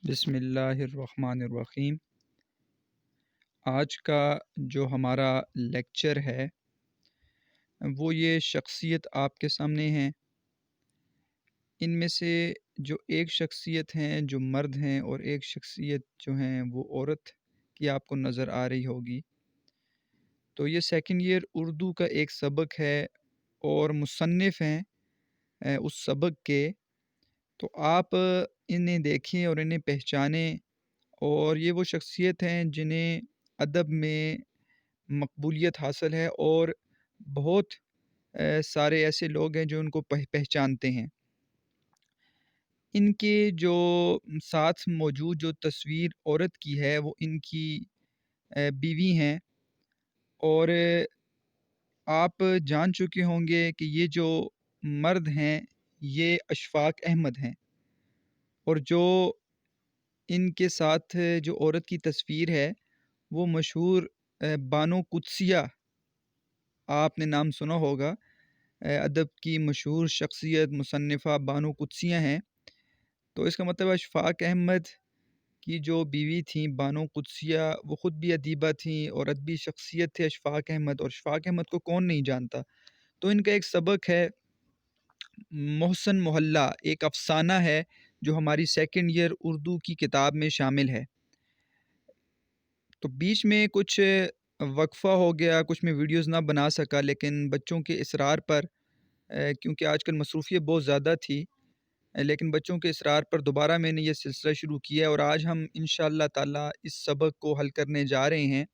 بسم اللہ الرحمن الرحیم۔ آج کا جو ہمارا لیکچر ہے وہ یہ شخصیت آپ کے سامنے ہیں۔ ان میں سے جو ایک شخصیت ہیں جو مرد ہیں اور ایک شخصیت جو ہیں وہ عورت کی آپ کو نظر آ رہی ہوگی۔ تو یہ سیکنڈ ایئر اردو کا ایک سبق ہے اور مصنف ہیں اس سبق کے، تو آپ انہیں دیکھیں اور انہیں پہچانیں، اور یہ وہ شخصیت ہیں جنہیں ادب میں مقبولیت حاصل ہے اور بہت سارے ایسے لوگ ہیں جو ان کو پہچانتے ہیں۔ ان کے جو ساتھ موجود جو تصویر عورت کی ہے وہ ان کی بیوی ہیں، اور آپ جان چکے ہوں گے کہ یہ جو مرد ہیں یہ اشفاق احمد ہیں، اور جو ان کے ساتھ جو عورت کی تصویر ہے وہ مشہور بانو قدسیہ، آپ نے نام سنا ہوگا، ادب کی مشہور شخصیت مصنفہ بانو قدسیہ ہیں۔ تو اس کا مطلب اشفاق احمد کی جو بیوی تھیں بانو قدسیہ، وہ خود بھی ادیبہ تھیں اور ادبی شخصیت تھے اشفاق احمد، اور اشفاق احمد کو کون نہیں جانتا۔ تو ان کا ایک سبق ہے محسن محلہ، ایک افسانہ ہے جو ہماری سیکنڈ ایئر اردو کی کتاب میں شامل ہے۔ تو بیچ میں کچھ وقفہ ہو گیا، کچھ میں ویڈیوز نہ بنا سکا، لیکن بچوں کے اصرار پر، کیونکہ آج کل مصروفیت بہت زیادہ تھی، لیکن بچوں کے اصرار پر دوبارہ میں نے یہ سلسلہ شروع کیا ہے، اور آج ہم انشاءاللہ تعالی اس سبق کو حل کرنے جا رہے ہیں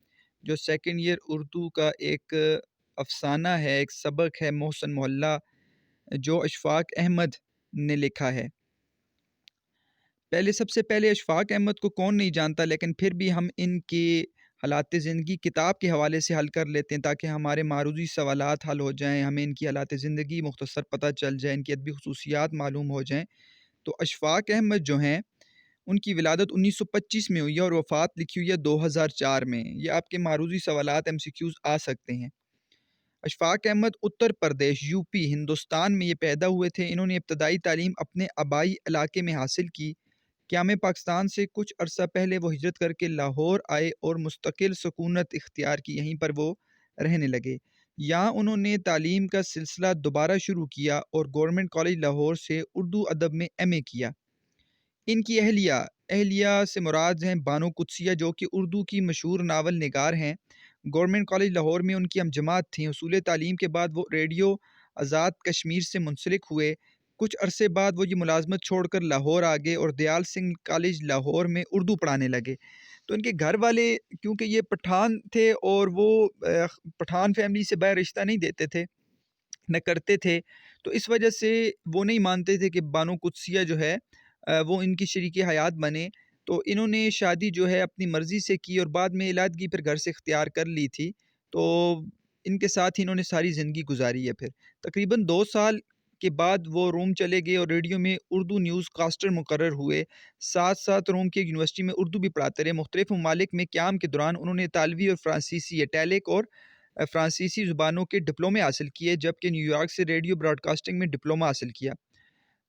جو سیکنڈ ایئر اردو کا ایک افسانہ ہے، ایک سبق ہے محسن محلہ جو اشفاق احمد نے لکھا ہے۔ سب سے پہلے اشفاق احمد کو کون نہیں جانتا، لیکن پھر بھی ہم ان کے حالات زندگی کتاب کے حوالے سے حل کر لیتے ہیں تاکہ ہمارے معروضی سوالات حل ہو جائیں، ہمیں ان کی حالات زندگی مختصر پتہ چل جائے، ان کی ادبی خصوصیات معلوم ہو جائیں۔ تو اشفاق احمد جو ہیں ان کی ولادت 1925 میں ہوئی ہے اور وفات لکھی ہوئی ہے 2004 میں۔ یہ آپ کے معروضی سوالات MCQs آ سکتے ہیں۔ اشفاق احمد اتر پردیش یوپی ہندوستان میں یہ پیدا ہوئے تھے۔ انہوں نے ابتدائی تعلیم اپنے آبائی علاقے میں حاصل کی۔ قیام پاکستان سے کچھ عرصہ پہلے وہ ہجرت کر کے لاہور آئے اور مستقل سکونت اختیار کی، یہیں پر وہ رہنے لگے۔ یہاں انہوں نے تعلیم کا سلسلہ دوبارہ شروع کیا اور گورنمنٹ کالج لاہور سے اردو ادب میں MA کیا۔ ان کی اہلیہ سے مراد ہیں بانو قدسیہ جو کہ اردو کی مشہور ناول نگار ہیں۔ گورنمنٹ کالج لاہور میں ان کی ہم جماعت تھیں۔ حصول تعلیم کے بعد وہ ریڈیو آزاد کشمیر سے منسلک ہوئے۔ کچھ عرصے بعد وہ یہ ملازمت چھوڑ کر لاہور آ گئے اور دیال سنگھ کالج لاہور میں اردو پڑھانے لگے۔ تو ان کے گھر والے کیونکہ یہ پٹھان تھے اور وہ پٹھان فیملی سے باہر رشتہ نہیں دیتے تھے نہ کرتے تھے، تو اس وجہ سے وہ نہیں مانتے تھے کہ بانو قدسیہ جو ہے وہ ان کی شریک حیات بنے۔ تو انہوں نے شادی جو ہے اپنی مرضی سے کی اور بعد میں علیحدگی پھر گھر سے اختیار کر لی تھی۔ تو ان کے ساتھ ہی انہوں نے ساری زندگی گزاری ہے۔ پھر تقریباً 2 سال کے بعد وہ روم چلے گئے اور ریڈیو میں اردو نیوز کاسٹر مقرر ہوئے۔ ساتھ ساتھ روم کی ایک یونیورسٹی میں اردو بھی پڑھاتے رہے۔ مختلف ممالک میں قیام کے دوران انہوں نے اطالوی اور فرانسیسی اٹیلک اور فرانسیسی زبانوں کے ڈپلومے حاصل کیے، جبکہ نیو یارک سے ریڈیو براڈ کاسٹنگ میں ڈپلومہ حاصل کیا۔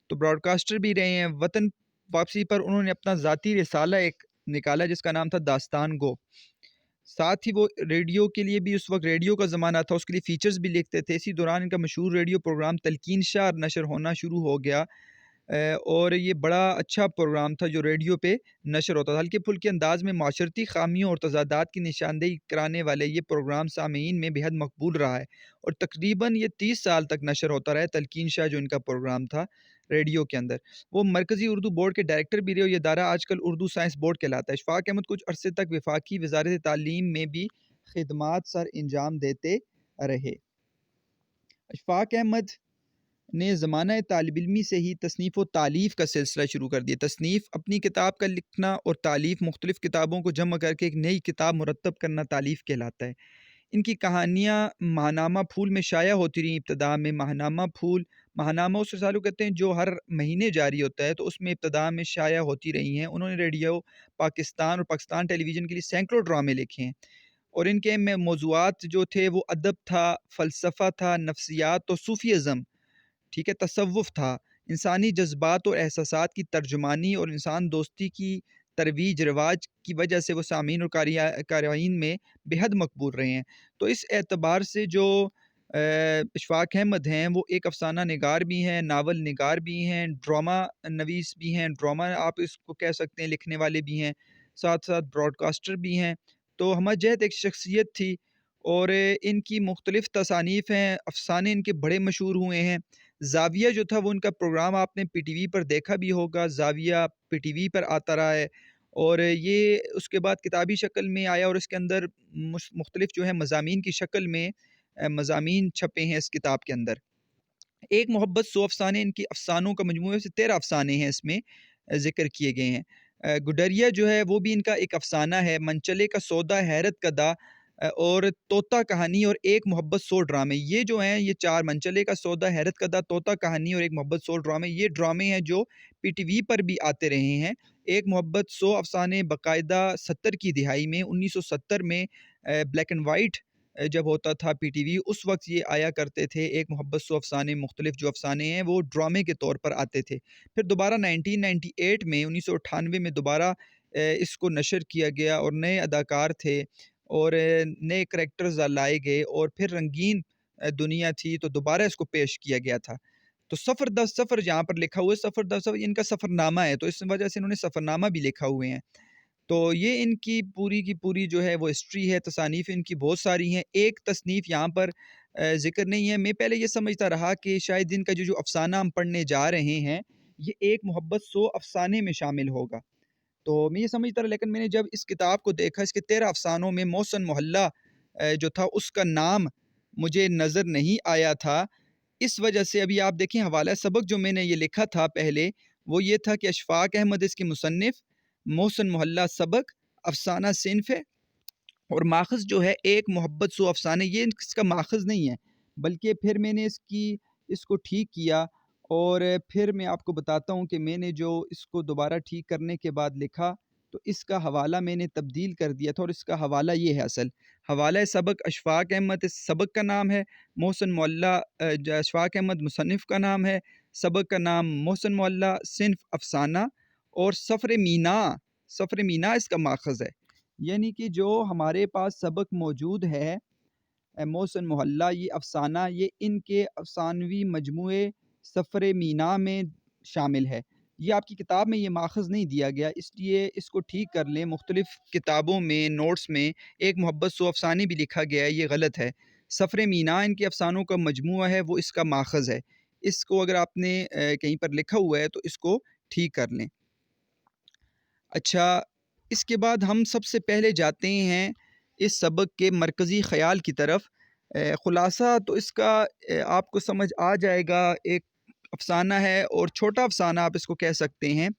تو براڈ کاسٹر بھی رہے ہیں۔ وطن واپسی پر انہوں نے اپنا ذاتی رسالہ ایک نکالا جس کا نام تھا داستان گو۔ ساتھ ہی وہ ریڈیو کے لیے بھی، اس وقت ریڈیو کا زمانہ تھا، اس کے لیے فیچرز بھی لکھتے تھے۔ اسی دوران ان کا مشہور ریڈیو پروگرام تلقین شعر نشر ہونا شروع ہو گیا، اور یہ بڑا اچھا پروگرام تھا جو ریڈیو پہ نشر ہوتا تھا۔ ہلکے پھلکے انداز میں معاشرتی خامیوں اور تضادات کی نشاندہی کرانے والے یہ پروگرام سامعین میں بے حد مقبول رہا ہے، اور تقریباً یہ 30 سال تک نشر ہوتا رہا۔ تلقین شاہ جو ان کا پروگرام تھا ریڈیو کے اندر، وہ مرکزی اردو بورڈ کے ڈائریکٹر بھی رہے، اور یہ ادارہ آج کل اردو سائنس بورڈ کہلاتا ہے۔ اشفاق احمد کچھ عرصے تک وفاقی وزارت تعلیم میں بھی خدمات سر انجام دیتے رہے۔ اشفاق احمد نے زمانہ طالب علمی سے ہی تصنیف و تالیف کا سلسلہ شروع کر دیا۔ تصنیف اپنی کتاب کا لکھنا اور تالیف مختلف کتابوں کو جمع کر کے ایک نئی کتاب مرتب کرنا تالیف کہلاتا ہے۔ ان کی کہانیاں ماہنامہ پھول میں شائع ہوتی رہیں۔ ابتدا میں ماہنامہ اس رسالے کو کہتے ہیں جو ہر مہینے جاری ہوتا ہے، تو اس میں ابتدا میں شائع ہوتی رہی ہیں۔ انہوں نے ریڈیو پاکستان اور پاکستان ٹیلی ویژن کے لیے سینکڑوں ڈرامے لکھے ہیں، اور ان کے موضوعات جو تھے وہ ادب تھا، فلسفہ تھا، نفسیات اور صوفی ازم، ٹھیک ہے، تصوف تھا، انسانی جذبات اور احساسات کی ترجمانی اور انسان دوستی کی ترویج رواج کی وجہ سے وہ سامعین اور قارئین میں بے حد مقبول رہے ہیں۔ تو اس اعتبار سے جو اشفاق احمد ہیں وہ ایک افسانہ نگار بھی ہیں، ناول نگار بھی ہیں، ڈرامہ نویس بھی ہیں، ڈرامہ آپ اس کو کہہ سکتے ہیں، لکھنے والے بھی ہیں، ساتھ ساتھ براڈ کاسٹر بھی ہیں۔ تو ہمہ جہت ایک شخصیت تھی اور ان کی مختلف تصانیف ہیں، افسانے ان کے بڑے مشہور ہوئے ہیں۔ زاویہ جو تھا وہ ان کا پروگرام آپ نے پی ٹی وی پر دیکھا بھی ہوگا، زاویہ پی ٹی وی پر آتا رہا ہے، اور یہ اس کے بعد کتابی شکل میں آیا اور اس کے اندر مختلف جو ہے مضامین کی شکل میں مضامین چھپے ہیں اس کتاب کے اندر۔ ایک محبت 100 افسانے ان کی افسانوں کا مجموعہ سے 13 افسانے ہیں اس میں ذکر کیے گئے ہیں۔ گڈریا جو ہے وہ بھی ان کا ایک افسانہ ہے، منچلے کا سودا، حیرت کا دا، اور طوطا کہانی اور ایک محبت 100 ڈرامے۔ یہ جو ہیں یہ 4، منچلے کا سودا، حیرت کا دا، طوطا کہانی اور ایک محبت 100 ڈرامے، یہ ڈرامے ہیں جو پی ٹی وی پر بھی آتے رہے ہیں۔ ایک محبت 100 افسانے باقاعدہ 70 کی دہائی میں 1970 میں بلیک اینڈ وائٹ جب ہوتا تھا پی ٹی وی، اس وقت یہ آیا کرتے تھے۔ ایک محبت 100 افسانے، مختلف جو افسانے ہیں وہ ڈرامے کے طور پر آتے تھے۔ پھر دوبارہ 1998 میں 1998 میں دوبارہ اس کو نشر کیا گیا اور نئے اداکار تھے اور نئے کریکٹرز لائے گئے اور پھر رنگین دنیا تھی تو دوبارہ اس کو پیش کیا گیا تھا۔ تو سفر دا سفر جہاں پر لکھا ہوا ہے، سفر دا سفر ان کا سفر نامہ ہے، تو اس وجہ سے انہوں نے سفر نامہ بھی لکھا ہوئے ہیں۔ تو یہ ان کی پوری جو ہے وہ ہسٹری ہے، تصانیف ان کی بہت ساری ہیں۔ ایک تصنیف یہاں پر ذکر نہیں ہے۔ میں پہلے یہ سمجھتا رہا کہ شاید ان کا جو افسانہ ہم پڑھنے جا رہے ہیں یہ ایک محبت 100 افسانے میں شامل ہوگا، تو میں یہ سمجھتا رہا، لیکن میں نے جب اس کتاب کو دیکھا، اس کے 13 افسانوں میں محسن محلہ جو تھا اس کا نام مجھے نظر نہیں آیا تھا۔ اس وجہ سے ابھی آپ دیکھیں حوالہ سبق جو میں نے یہ لکھا تھا پہلے، وہ یہ تھا کہ اشفاق احمد اس کے مصنف، محسن محلہ سبق، افسانہ صنف ہے، اور ماخذ جو ہے ایک محبت 100 افسانے، یہ اس کا ماخذ نہیں ہے، بلکہ پھر میں نے اس کو ٹھیک کیا اور پھر میں آپ کو بتاتا ہوں کہ میں نے جو اس کو دوبارہ ٹھیک کرنے کے بعد لکھا تو اس کا حوالہ میں نے تبدیل کر دیا تھا، اور اس کا حوالہ یہ ہے، اصل حوالہ سبق اشفاق احمد اس سبق کا نام ہے، محسن معلیٰ اشفاق احمد مصنف کا نام ہے، سبق کا نام محسن معلیٰ، صنف افسانہ، اور سفر مینا اس کا ماخذ ہے۔ یعنی کہ جو ہمارے پاس سبق موجود ہے محسن محلہ، یہ افسانہ، یہ ان کے افسانوی مجموعے سفر مینا میں شامل ہے۔ یہ آپ کی کتاب میں یہ ماخذ نہیں دیا گیا، اس لیے اس کو ٹھیک کر لیں۔ مختلف کتابوں میں نوٹس میں ایک محبت 100 افسانے بھی لکھا گیا ہے، یہ غلط ہے۔ سفر مینا ان کے افسانوں کا مجموعہ ہے، وہ اس کا ماخذ ہے۔ اس کو اگر آپ نے کہیں پر لکھا ہوا ہے تو اس کو ٹھیک کر لیں۔ اچھا، اس کے بعد ہم سب سے پہلے جاتے ہیں اس سبق کے مرکزی خیال کی طرف۔ خلاصہ تو اس کا آپ کو سمجھ آ جائے گا، ایک افسانہ ہے اور چھوٹا افسانہ آپ اس کو کہہ سکتے ہیں،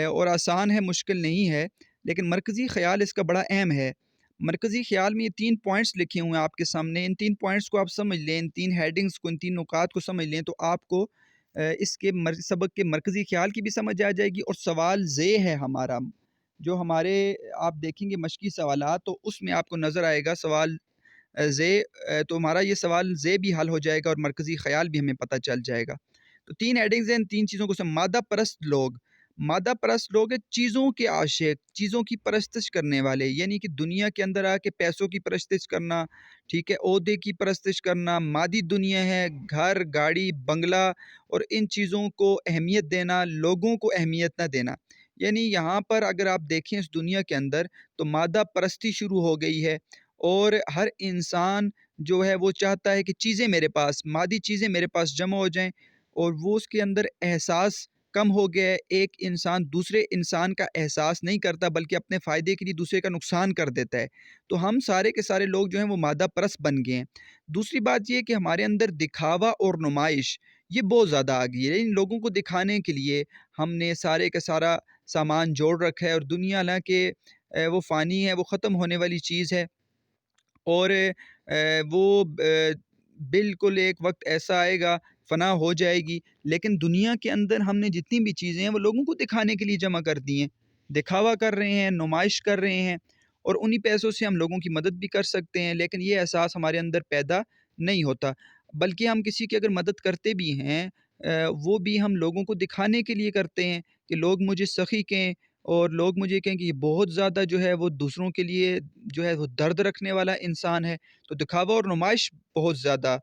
اور آسان ہے، مشکل نہیں ہے، لیکن مرکزی خیال اس کا بڑا اہم ہے۔ مرکزی خیال میں یہ 3 پوائنٹس لکھے ہوئے ہیں آپ کے سامنے، ان 3 پوائنٹس کو آپ سمجھ لیں، ان 3 ہیڈنگز کو، ان 3 نکات کو سمجھ لیں تو آپ کو اس کے سبق کے مرکزی خیال کی بھی سمجھ آ جائے گی، اور سوال زے ہے ہمارا جو ہمارے آپ دیکھیں گے مشقی سوالات تو اس میں آپ کو نظر آئے گا سوال زے، تو ہمارا یہ سوال زے بھی حل ہو جائے گا اور مرکزی خیال بھی ہمیں پتہ چل جائے گا۔ تو 3 ہیڈنگز ہیں، ان 3 چیزوں کو مادہ پرست لوگ، مادہ پرست لوگ ہیں چیزوں کے عاشق، چیزوں کی پرستش کرنے والے، یعنی کہ دنیا کے اندر آ کے پیسوں کی پرستش کرنا، ٹھیک ہے، عہدے کی پرستش کرنا، مادی دنیا ہے، گھر، گاڑی، بنگلہ، اور ان چیزوں کو اہمیت دینا، لوگوں کو اہمیت نہ دینا۔ یعنی یہاں پر اگر آپ دیکھیں اس دنیا کے اندر تو مادہ پرستی شروع ہو گئی ہے، اور ہر انسان جو ہے وہ چاہتا ہے کہ چیزیں میرے پاس، مادی چیزیں میرے پاس جمع ہو جائیں، اور وہ اس کے اندر احساس کم ہو گیا ہے۔ ایک انسان دوسرے انسان کا احساس نہیں کرتا بلکہ اپنے فائدے کے لیے دوسرے کا نقصان کر دیتا ہے۔ تو ہم سارے کے سارے لوگ جو ہیں وہ مادہ پرست بن گئے ہیں۔ دوسری بات یہ کہ ہمارے اندر دکھاوا اور نمائش یہ بہت زیادہ آ گئی ہے، ان لوگوں کو دکھانے کے لیے ہم نے سارے کا سارا سامان جوڑ رکھا ہے، اور دنیا حالانکہ وہ فانی ہے، وہ ختم ہونے والی چیز ہے، اور وہ بالکل ایک وقت ایسا آئے گا فنا ہو جائے گی، لیکن دنیا کے اندر ہم نے جتنی بھی چیزیں ہیں وہ لوگوں کو دکھانے کے لیے جمع کر دی ہیں، دکھاوا کر رہے ہیں، نمائش کر رہے ہیں، اور انہی پیسوں سے ہم لوگوں کی مدد بھی کر سکتے ہیں، لیکن یہ احساس ہمارے اندر پیدا نہیں ہوتا، بلکہ ہم کسی کی اگر مدد کرتے بھی ہیں وہ بھی ہم لوگوں کو دکھانے کے لیے کرتے ہیں کہ لوگ مجھے سخی کہیں اور لوگ مجھے کہیں کہ یہ بہت زیادہ جو ہے وہ دوسروں کے لیے جو ہے وہ درد رکھنے والا انسان ہے۔ تو دکھاوا اور نمائش بہت زیادہ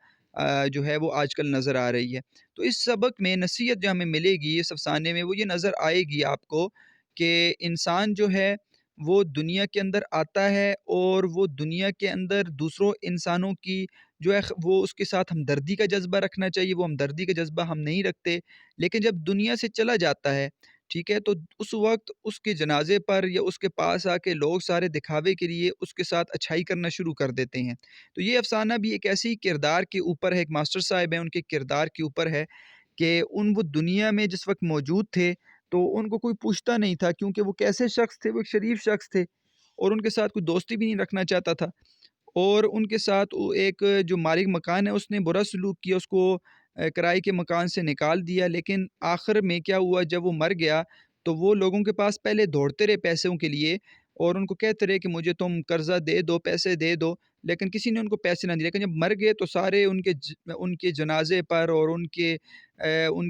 جو ہے وہ آج کل نظر آ رہی ہے۔ تو اس سبق میں نصیحت جو ہمیں ملے گی اس افسانے میں وہ یہ نظر آئے گی آپ کو کہ انسان جو ہے وہ دنیا کے اندر آتا ہے اور وہ دنیا کے اندر دوسروں انسانوں کی جو ہے وہ اس کے ساتھ ہمدردی کا جذبہ رکھنا چاہیے، وہ ہمدردی کا جذبہ ہم نہیں رکھتے، لیکن جب دنیا سے چلا جاتا ہے، ٹھیک ہے، تو اس وقت اس کے جنازے پر یا اس کے پاس آ کے لوگ سارے دکھاوے کے لیے اس کے ساتھ اچھائی کرنا شروع کر دیتے ہیں۔ تو یہ افسانہ بھی ایک ایسی کردار کے اوپر ہے، ایک ماسٹر صاحب ہیں ان کے کردار کے اوپر ہے کہ وہ دنیا میں جس وقت موجود تھے تو ان کو کوئی پوچھتا نہیں تھا، کیونکہ وہ کیسے شخص تھے، وہ ایک شریف شخص تھے اور ان کے ساتھ کوئی دوستی بھی نہیں رکھنا چاہتا تھا، اور ان کے ساتھ ایک جو مالک مکان ہے اس نے برا سلوک کیا، اس کو کرائے کے مکان سے نکال دیا، لیکن آخر میں کیا ہوا جب وہ مر گیا تو وہ لوگوں کے پاس پہلے دوڑتے رہے پیسوں کے لیے اور ان کو کہتے رہے کہ مجھے تم قرضہ دے دو، پیسے دے دو، لیکن کسی نے ان کو پیسے نہ دیے، لیکن جب مر گئے تو سارے ان کے جنازے پر اور ان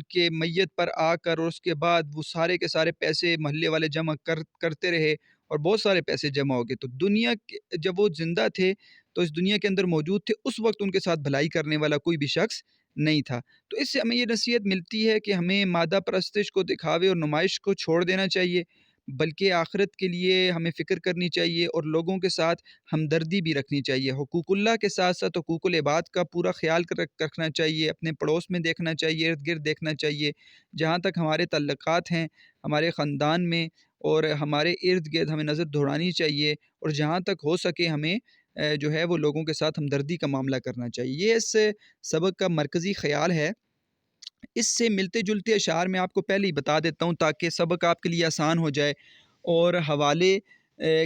کے میت پر آ کر اور اس کے بعد وہ سارے کے سارے پیسے محلے والے جمع کرتے رہے اور بہت سارے پیسے جمع ہو گئے۔ تو جب وہ زندہ تھے تو اس دنیا کے اندر موجود تھے، اس وقت ان کے ساتھ بھلائی کرنے والا کوئی بھی شخص نہیں تھا۔ تو اس سے ہمیں یہ نصیحت ملتی ہے کہ ہمیں مادہ پرستش کو، دکھاوے اور نمائش کو چھوڑ دینا چاہیے، بلکہ آخرت کے لیے ہمیں فکر کرنی چاہیے اور لوگوں کے ساتھ ہمدردی بھی رکھنی چاہیے۔ حقوق اللہ کے ساتھ ساتھ حقوق العباد کا پورا خیال رکھنا چاہیے، اپنے پڑوس میں دیکھنا چاہیے، ارد گرد دیکھنا چاہیے، جہاں تک ہمارے تعلقات ہیں ہمارے خاندان میں اور ہمارے ارد گرد ہمیں نظر دوڑانی چاہیے، اور جہاں تک ہو سکے ہمیں جو ہے وہ لوگوں کے ساتھ ہمدردی کا معاملہ کرنا چاہیے۔ یہ اس سبق کا مرکزی خیال ہے۔ اس سے ملتے جلتے اشعار میں آپ کو پہلے ہی بتا دیتا ہوں تاکہ سبق آپ کے لیے آسان ہو جائے، اور حوالے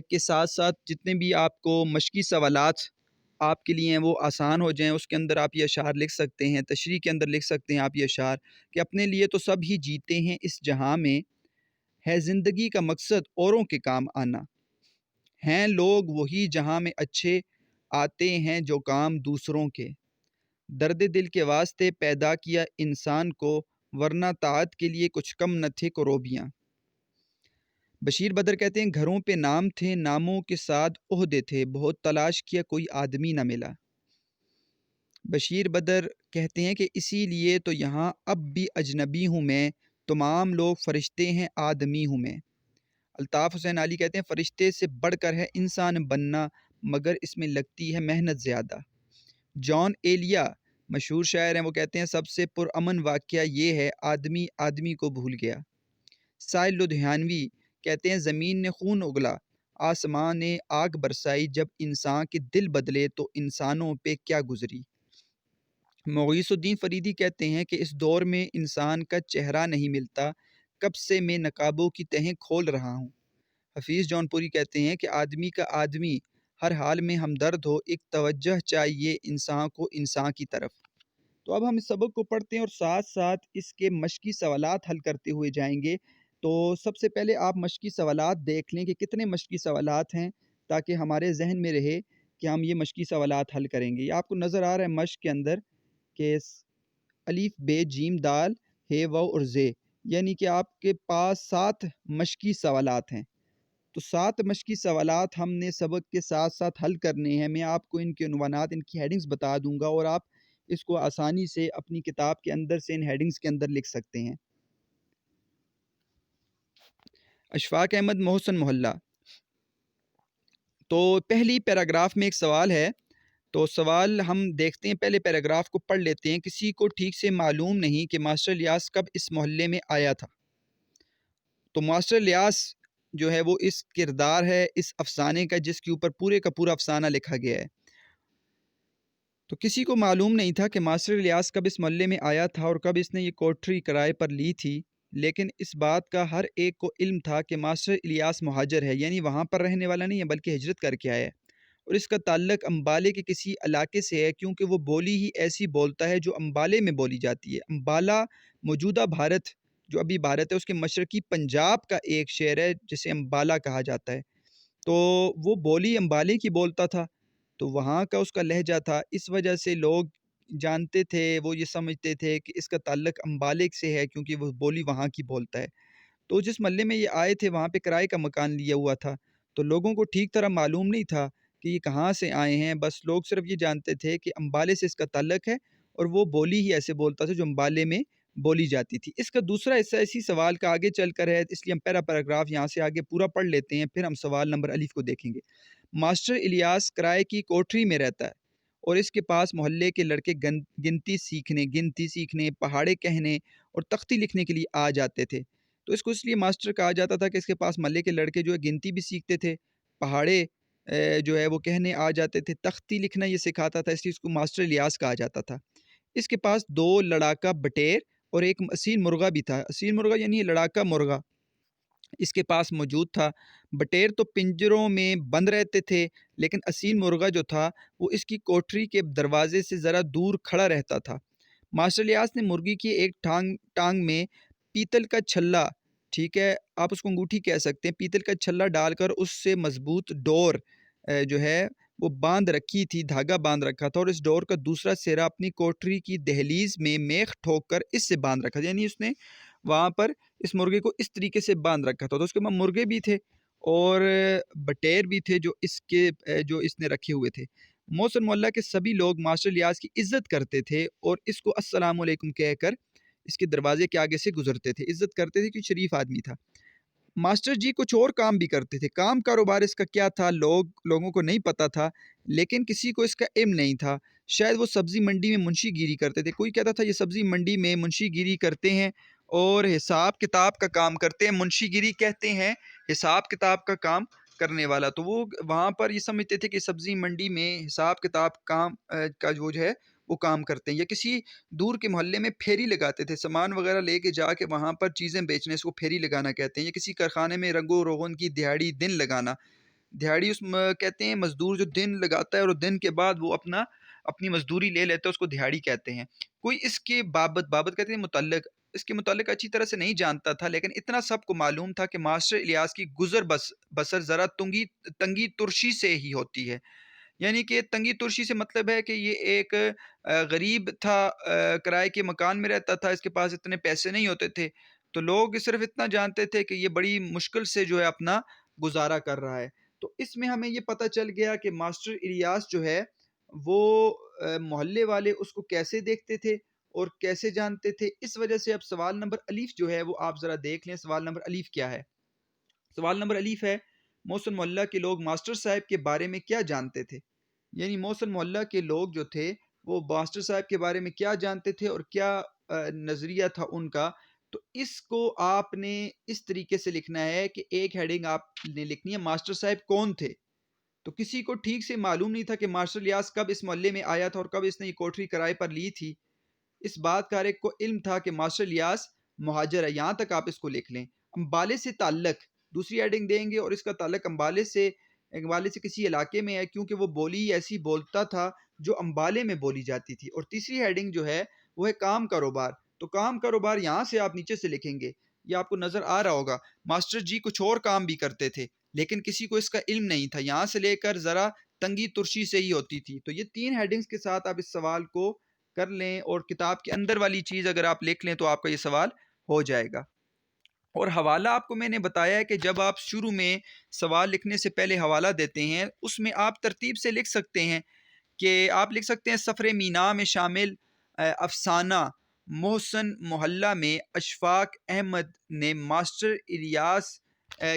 کے ساتھ ساتھ جتنے بھی آپ کو مشقی سوالات آپ کے لیے ہیں وہ آسان ہو جائیں۔ اس کے اندر آپ یہ اشعار لکھ سکتے ہیں، تشریح کے اندر لکھ سکتے ہیں آپ یہ اشعار کہ اپنے لیے تو سب ہی جیتے ہیں اس جہاں میں، ہے زندگی کا مقصد اوروں کے کام آنا، ہیں لوگ وہی جہاں میں اچھے، آتے ہیں جو کام دوسروں کے، درد دل کے واسطے پیدا کیا انسان کو، ورنہ طاعت کے لیے کچھ کم نہ تھے کروبیاں۔ بشیر بدر کہتے ہیں گھروں پہ نام تھے، ناموں کے ساتھ عہدے تھے، بہت تلاش کیا کوئی آدمی نہ ملا۔ بشیر بدر کہتے ہیں کہ اسی لیے تو یہاں اب بھی اجنبی ہوں میں، تمام لوگ فرشتے ہیں آدمی ہوں میں۔ الطاف حسین علی کہتے ہیں فرشتے سے بڑھ کر ہے انسان بننا، مگر اس میں لگتی ہے محنت زیادہ۔ جان ایلیا مشہور شاعر ہیں، وہ کہتے ہیں سب سے پرامن واقعہ یہ ہے آدمی آدمی کو بھول گیا۔ سائل لدھیانوی کہتے ہیں زمین نے خون اگلا، آسمان نے آگ برسائی، جب انسان کے دل بدلے تو انسانوں پہ کیا گزری۔ مغیث الدین فریدی کہتے ہیں کہ اس دور میں انسان کا چہرہ نہیں ملتا، کب سے میں نقابوں کی تہیں کھول رہا ہوں۔ حفیظ جون پوری کہتے ہیں کہ آدمی کا آدمی ہر حال میں ہمدرد ہو، ایک توجہ چاہیے انسان کو انسان کی طرف۔ تو اب ہم اس سبق کو پڑھتے ہیں اور ساتھ ساتھ اس کے مشقی سوالات حل کرتے ہوئے جائیں گے۔ تو سب سے پہلے آپ مشقی سوالات دیکھ لیں کہ کتنے مشقی سوالات ہیں، تاکہ ہمارے ذہن میں رہے کہ ہم یہ مشقی سوالات حل کریں گے۔ یہ آپ کو نظر آ رہا ہے مشق کے اندر کہ الف بے جیم دال ہے و اور زے، یعنی کہ آپ کے پاس 7 مشقی سوالات ہیں۔ تو 7 مشقی سوالات ہم نے سبق کے ساتھ ساتھ حل کرنے ہیں۔ میں آپ کو ان کے عنوانات، ان کی ہیڈنگز بتا دوں گا اور آپ اس کو آسانی سے اپنی کتاب کے اندر سے ان ہیڈنگز کے اندر لکھ سکتے ہیں۔ اشفاق احمد محسن محلہ، تو پہلی پیراگراف میں ایک سوال ہے، تو سوال ہم دیکھتے ہیں، پہلے پیراگراف کو پڑھ لیتے ہیں۔ کسی کو ٹھیک سے معلوم نہیں کہ ماسٹر الیاس کب اس محلے میں آیا تھا۔ تو ماسٹر الیاس جو ہے وہ اس کردار ہے اس افسانے کا جس کے اوپر پورے کا پورا افسانہ لکھا گیا ہے۔ تو کسی کو معلوم نہیں تھا کہ ماسٹر الیاس کب اس محلے میں آیا تھا اور کب اس نے یہ کوٹری کرائے پر لی تھی، لیکن اس بات کا ہر ایک کو علم تھا کہ ماسٹر الیاس مہاجر ہے، یعنی وہاں پر رہنے والا نہیں ہے بلکہ ہجرت کر کے آیا ہے، اور اس کا تعلق امبالے کے کسی علاقے سے ہے، کیونکہ وہ بولی ہی ایسی بولتا ہے جو امبالے میں بولی جاتی ہے۔ امبالہ موجودہ بھارت جو ابھی بھارت ہے اس کے مشرقی پنجاب کا ایک شہر ہے جسے امبالہ کہا جاتا ہے۔ تو وہ بولی امبالے کی بولتا تھا، تو وہاں کا اس کا لہجہ تھا، اس وجہ سے لوگ جانتے تھے، وہ یہ سمجھتے تھے کہ اس کا تعلق امبالک سے ہے کیونکہ وہ بولی وہاں کی بولتا ہے۔ تو جس محلے میں یہ آئے تھے وہاں پہ کرائے کا مکان لیا ہوا تھا، تو لوگوں کو ٹھیک طرح معلوم نہیں تھا کہ یہ کہاں سے آئے ہیں، بس لوگ صرف یہ جانتے تھے کہ امبالے سے اس کا تعلق ہے اور وہ بولی ہی ایسے بولتا تھا جو امبالے میں بولی جاتی تھی۔ اس کا دوسرا حصہ اسی سوال کا آگے چل کر ہے، اس لیے ہم پیراگراف یہاں سے آگے پورا پڑھ لیتے ہیں، پھر ہم سوال نمبر الف کو دیکھیں گے۔ ماسٹر الیاس کرائے کی کوٹری میں رہتا ہے اور اس کے پاس محلے کے لڑکے گنتی سیکھنے، پہاڑے کہنے اور تختی لکھنے کے لیے آ جاتے تھے۔ تو اس کو اس لیے ماسٹر کہا جاتا تھا کہ اس کے پاس محلے کے لڑکے جو ہے گنتی بھی سیکھتے تھے، پہاڑے جو ہے وہ کہنے آ جاتے تھے، تختی لکھنا یہ سکھاتا تھا، اس لیے اس کو ماسٹر الیاس کہا جاتا تھا۔ اس کے پاس 2 لڑاکا بٹیر اور ایک اصیل مرغہ بھی تھا۔ اصیل مرغہ یعنی لڑاکا مرغہ اس کے پاس موجود تھا۔ بٹیر تو پنجروں میں بند رہتے تھے، لیکن اصیل مرغہ جو تھا وہ اس کی کوٹری کے دروازے سے ذرا دور کھڑا رہتا تھا۔ ماسٹر الیاس نے مرغی کی ایک ٹانگ میں پیتل کا چھلا، ٹھیک ہے آپ اس کو انگوٹھی کہہ سکتے ہیں، پیتل کا چھلا ڈال کر اس سے مضبوط ڈور جو ہے وہ باندھ رکھی تھی، دھاگا باندھ رکھا تھا، اور اس ڈور کا دوسرا سرا اپنی کوٹری کی دہلیز میں میخ ٹھوک کر اس سے باندھ رکھا تھا، یعنی اس نے وہاں پر اس مرغے کو اس طریقے سے باندھ رکھا تھا۔ تو اس کے بعد مرغے بھی تھے اور بٹیر بھی تھے جو اس نے رکھے ہوئے تھے۔ محسن محلہ کے سبھی لوگ ماسٹر الیاس کی عزت کرتے تھے اور اس کو السلام علیکم کہہ کر اس کے دروازے کے آگے سے گزرتے تھے، عزت کرتے تھے کیونکہ شریف آدمی تھا۔ ماسٹر جی کچھ اور کام بھی کرتے تھے، کام کاروبار اس کا کیا تھا لوگوں کو نہیں پتا تھا، لیکن کسی کو اس کا علم نہیں تھا۔ شاید وہ سبزی منڈی میں منشی گیری کرتے تھے، کوئی کہتا تھا یہ سبزی منڈی میں منشی گیری کرتے ہیں اور حساب کتاب کا کام کرتے ہیں، منشی گیری کہتے ہیں حساب کتاب کا کام کرنے والا، تو وہ وہاں پر یہ سمجھتے تھے کہ سبزی منڈی میں حساب کتاب کام کا جو ہے وہ کام کرتے ہیں، یا کسی دور کے محلے میں پھیری لگاتے تھے، سامان وغیرہ لے کے جا کے وہاں پر چیزیں بیچنے، اس کو پھیری لگانا کہتے ہیں، یا کسی کارخانے میں رنگ و روغن کی دہاڑی دن لگانا، دہاڑی کہتے ہیں مزدور جو دن لگاتا ہے اور دن کے بعد وہ اپنی مزدوری لے لیتا ہے، اس کو دہاڑی کہتے ہیں۔ کوئی اس کے بابت کہتے ہیں متعلق، اس کے متعلق اچھی طرح سے نہیں جانتا تھا، لیکن اتنا سب کو معلوم تھا کہ ماسٹر الیاس کی گزر بسر ذرا تنگی ترشی سے ہی ہوتی ہے، یعنی کہ تنگی ترشی سے مطلب ہے کہ یہ ایک غریب تھا، کرائے کے مکان میں رہتا تھا، اس کے پاس اتنے پیسے نہیں ہوتے تھے، تو لوگ صرف اتنا جانتے تھے کہ یہ بڑی مشکل سے جو ہے اپنا گزارا کر رہا ہے۔ تو اس میں ہمیں یہ پتہ چل گیا کہ ماسٹر الیاس جو ہے وہ محلے والے اس کو کیسے دیکھتے تھے اور کیسے جانتے تھے۔ اس وجہ سے اب سوال نمبر الف جو ہے وہ آپ ذرا دیکھ لیں، سوال نمبر الف کیا ہے۔ سوال نمبر الف ہے، محسن محلہ کے لوگ ماسٹر صاحب کے بارے میں کیا جانتے تھے؟ یعنی محسن محلہ کے لوگ جو تھے وہ ماسٹر صاحب کے بارے میں کیا جانتے تھے اور کیا نظریہ تھا ان کا؟ تو اس کو آپ نے اس طریقے سے لکھنا ہے کہ ایک ہیڈنگ آپ نے لکھنی ہے ماسٹر صاحب کون تھے۔ تو کسی کو ٹھیک سے معلوم نہیں تھا کہ ماسٹر الیاس کب اس محلے میں آیا تھا اور کب اس نے یہ کوٹری کرائے پر لی تھی۔ اس بات کا ہر ایک کو علم تھا کہ ماسٹر الیاس مہاجر ہے، یہاں تک آپ اس کو لکھ لیں۔ امبالے سے تعلق، دوسری ایڈنگ دیں گے اور اس کا تعلق امبالے سے کسی علاقے میں ہے کیونکہ وہ بولی ایسی بولتا تھا جو امبالے میں بولی جاتی تھی، اور تیسری ہیڈنگ جو ہے وہ ہے کام کاروبار، تو کام کاروبار یہاں سے آپ نیچے سے لکھیں گے، یہ آپ کو نظر آ رہا ہوگا۔ ماسٹر جی کچھ اور کام بھی کرتے تھے لیکن کسی کو اس کا علم نہیں تھا، یہاں سے لے کر ذرا تنگی ترشی سے ہی ہوتی تھی۔ تو یہ 3 ہیڈنگز کے ساتھ آپ اس سوال کو کر لیں اور کتاب کے اندر والی چیز اگر آپ لکھ لیں تو آپ کا یہ سوال ہو جائے گا۔ اور حوالہ آپ کو میں نے بتایا ہے کہ جب آپ شروع میں سوال لکھنے سے پہلے حوالہ دیتے ہیں اس میں آپ ترتیب سے لکھ سکتے ہیں کہ آپ لکھ سکتے ہیں سفر مینا میں شامل افسانہ محسن محلہ میں اشفاق احمد نے ماسٹر الیاس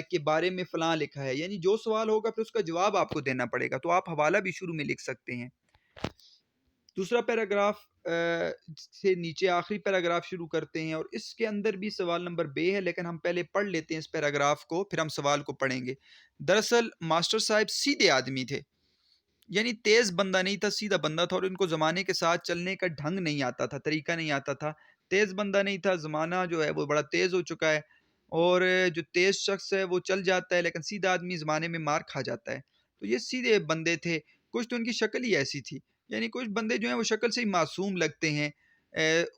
کے بارے میں فلاں لکھا ہے، یعنی جو سوال ہوگا پھر اس کا جواب آپ کو دینا پڑے گا، تو آپ حوالہ بھی شروع میں لکھ سکتے ہیں۔ دوسرا پیراگراف سے نیچے آخری پیراگراف شروع کرتے ہیں اور اس کے اندر بھی سوال نمبر بے ہے، لیکن ہم پہلے پڑھ لیتے ہیں اس پیراگراف کو پھر ہم سوال کو پڑھیں گے۔ دراصل ماسٹر صاحب سیدھے آدمی تھے، یعنی تیز بندہ نہیں تھا، سیدھا بندہ تھا، اور ان کو زمانے کے ساتھ چلنے کا ڈھنگ نہیں آتا تھا، طریقہ نہیں آتا تھا، تیز بندہ نہیں تھا، زمانہ جو ہے وہ بڑا تیز ہو چکا ہے، اور جو تیز شخص ہے وہ چل جاتا ہے لیکن سیدھا آدمی زمانے میں مار کھا جاتا ہے، تو یہ سیدھے بندے تھے۔ کچھ تو ان کی شکل ہی ایسی تھی، یعنی کچھ بندے جو ہیں وہ شکل سے ہی معصوم لگتے ہیں،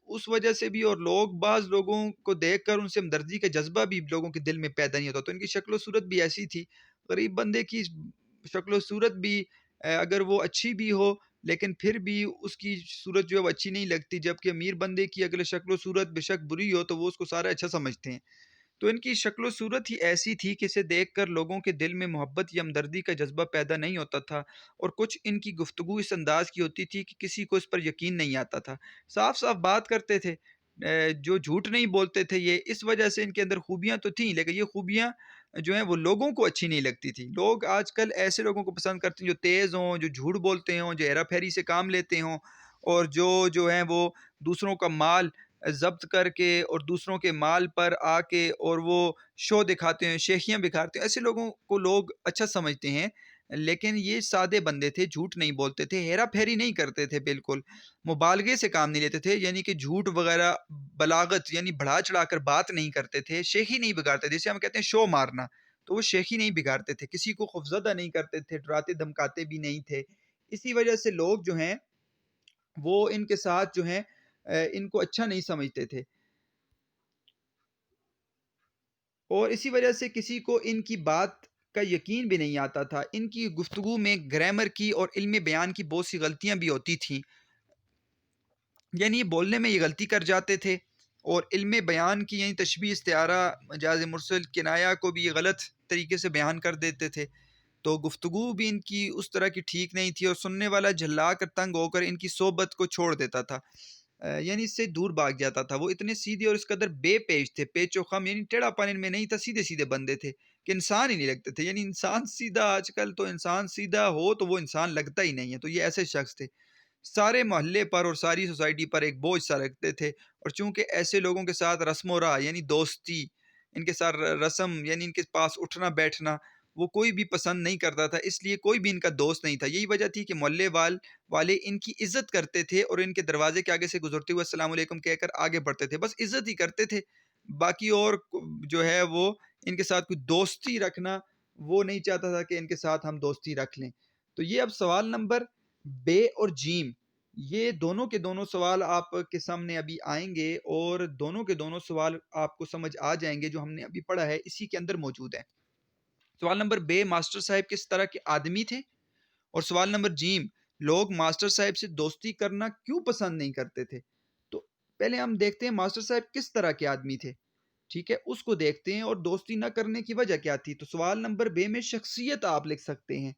اس وجہ سے بھی، اور بعض لوگوں کو دیکھ کر ان سے ہمدردی کا جذبہ بھی لوگوں کے دل میں پیدا نہیں ہوتا، تو ان کی شکل و صورت بھی ایسی تھی۔ غریب بندے کی شکل و صورت بھی اگر وہ اچھی بھی ہو لیکن پھر بھی اس کی صورت جو ہے وہ اچھی نہیں لگتی، جبکہ امیر بندے کی اگر شکل و صورت بے شک بری ہو تو وہ اس کو سارا اچھا سمجھتے ہیں۔ تو ان کی شکل و صورت ہی ایسی تھی کہ اسے دیکھ کر لوگوں کے دل میں محبت یا ہمدردی کا جذبہ پیدا نہیں ہوتا تھا، اور کچھ ان کی گفتگو اس انداز کی ہوتی تھی کہ کسی کو اس پر یقین نہیں آتا تھا۔ صاف صاف بات کرتے تھے، جو جھوٹ نہیں بولتے تھے، یہ اس وجہ سے ان کے اندر خوبیاں تو تھیں، لیکن یہ خوبیاں جو ہیں وہ لوگوں کو اچھی نہیں لگتی تھی۔ لوگ آج کل ایسے لوگوں کو پسند کرتے ہیں جو تیز ہوں، جو جھوٹ بولتے ہوں، جو ہیرا پھیری سے کام لیتے ہوں، اور جو ہیں وہ دوسروں کا مال ضبط کر کے اور دوسروں کے مال پر آ کے اور وہ شو دکھاتے ہیں، شیخیاں بکھارتے ہیں، ایسے لوگوں کو لوگ اچھا سمجھتے ہیں۔ لیکن یہ سادے بندے تھے، جھوٹ نہیں بولتے تھے، ہیرا پھیری نہیں کرتے تھے، بالکل مبالغے سے کام نہیں لیتے تھے، یعنی کہ جھوٹ وغیرہ بلاغت یعنی بڑھا چڑھا کر بات نہیں کرتے تھے، شیخی نہیں بگاڑتے تھے، جسے ہم کہتے ہیں شو مارنا، تو وہ شیخی نہیں بگاڑتے تھے، کسی کو خوفزدہ نہیں کرتے تھے، ڈراتے دھمکاتے بھی نہیں تھے۔ اسی وجہ سے لوگ جو ہیں وہ ان کے ساتھ جو ہیں ان کو اچھا نہیں سمجھتے تھے، اور اسی وجہ سے کسی کو ان کی بات کا یقین بھی نہیں آتا تھا۔ ان کی گفتگو میں گرامر کی اور علم بیان کی بہت سی غلطیاں بھی ہوتی تھیں، یعنی یہ بولنے میں یہ غلطی کر جاتے تھے، اور علم بیان کی یعنی تشبیہ، استعارہ، مجاز مرسل، کنایا کو بھی یہ غلط طریقے سے بیان کر دیتے تھے۔ تو گفتگو بھی ان کی اس طرح کی ٹھیک نہیں تھی، اور سننے والا جھلا کر تنگ ہو کر ان کی صحبت کو چھوڑ دیتا تھا، یعنی اس سے دور بھاگ جاتا تھا۔ وہ اتنے سیدھے اور اس قدر بے پیش تھے، پیچ و خم یعنی ٹیڑھا پن ان میں نہیں تھا، سیدھے سیدھے بندے تھے کہ انسان ہی نہیں لگتے تھے، یعنی انسان سیدھا، آج کل تو انسان سیدھا ہو تو وہ انسان لگتا ہی نہیں ہے، تو یہ ایسے شخص تھے۔ سارے محلے پر اور ساری سوسائٹی پر ایک بوجھ سا رکھتے تھے، اور چونکہ ایسے لوگوں کے ساتھ رسم و راہ یعنی دوستی، ان کے ساتھ رسم یعنی ان کے پاس اٹھنا بیٹھنا وہ کوئی بھی پسند نہیں کرتا تھا، اس لیے کوئی بھی ان کا دوست نہیں تھا۔ یہی وجہ تھی کہ محلے والے ان کی عزت کرتے تھے، اور ان کے دروازے کے آگے سے گزرتے ہوئے السلام علیکم کہہ کر آگے بڑھتے تھے، بس عزت ہی کرتے تھے، باقی اور جو ہے وہ ان کے ساتھ کوئی دوستی رکھنا وہ نہیں چاہتا تھا کہ ان کے ساتھ ہم دوستی رکھ لیں۔ تو یہ اب سوال نمبر بے اور جیم، یہ دونوں کے دونوں سوال آپ کے سامنے ابھی آئیں گے، اور دونوں کے دونوں سوال آپ کو سمجھ آ جائیں گے، جو ہم نے ابھی پڑھا ہے اسی کے اندر موجود ہے۔ سوال نمبر بے، ماسٹر صاحب کس طرح کے آدمی تھے؟ اور سوال نمبر جیم، لوگ ماسٹر صاحب سے دوستی کرنا کیوں پسند نہیں کرتے تھے؟ تو پہلے ہم دیکھتے ہیں ماسٹر صاحب کس طرح کے آدمی تھے، ٹھیک ہے، اس کو دیکھتے ہیں، اور دوستی نہ کرنے کی وجہ کیا تھی۔ تو سوال نمبر بے میں شخصیت آپ لکھ سکتے ہیں،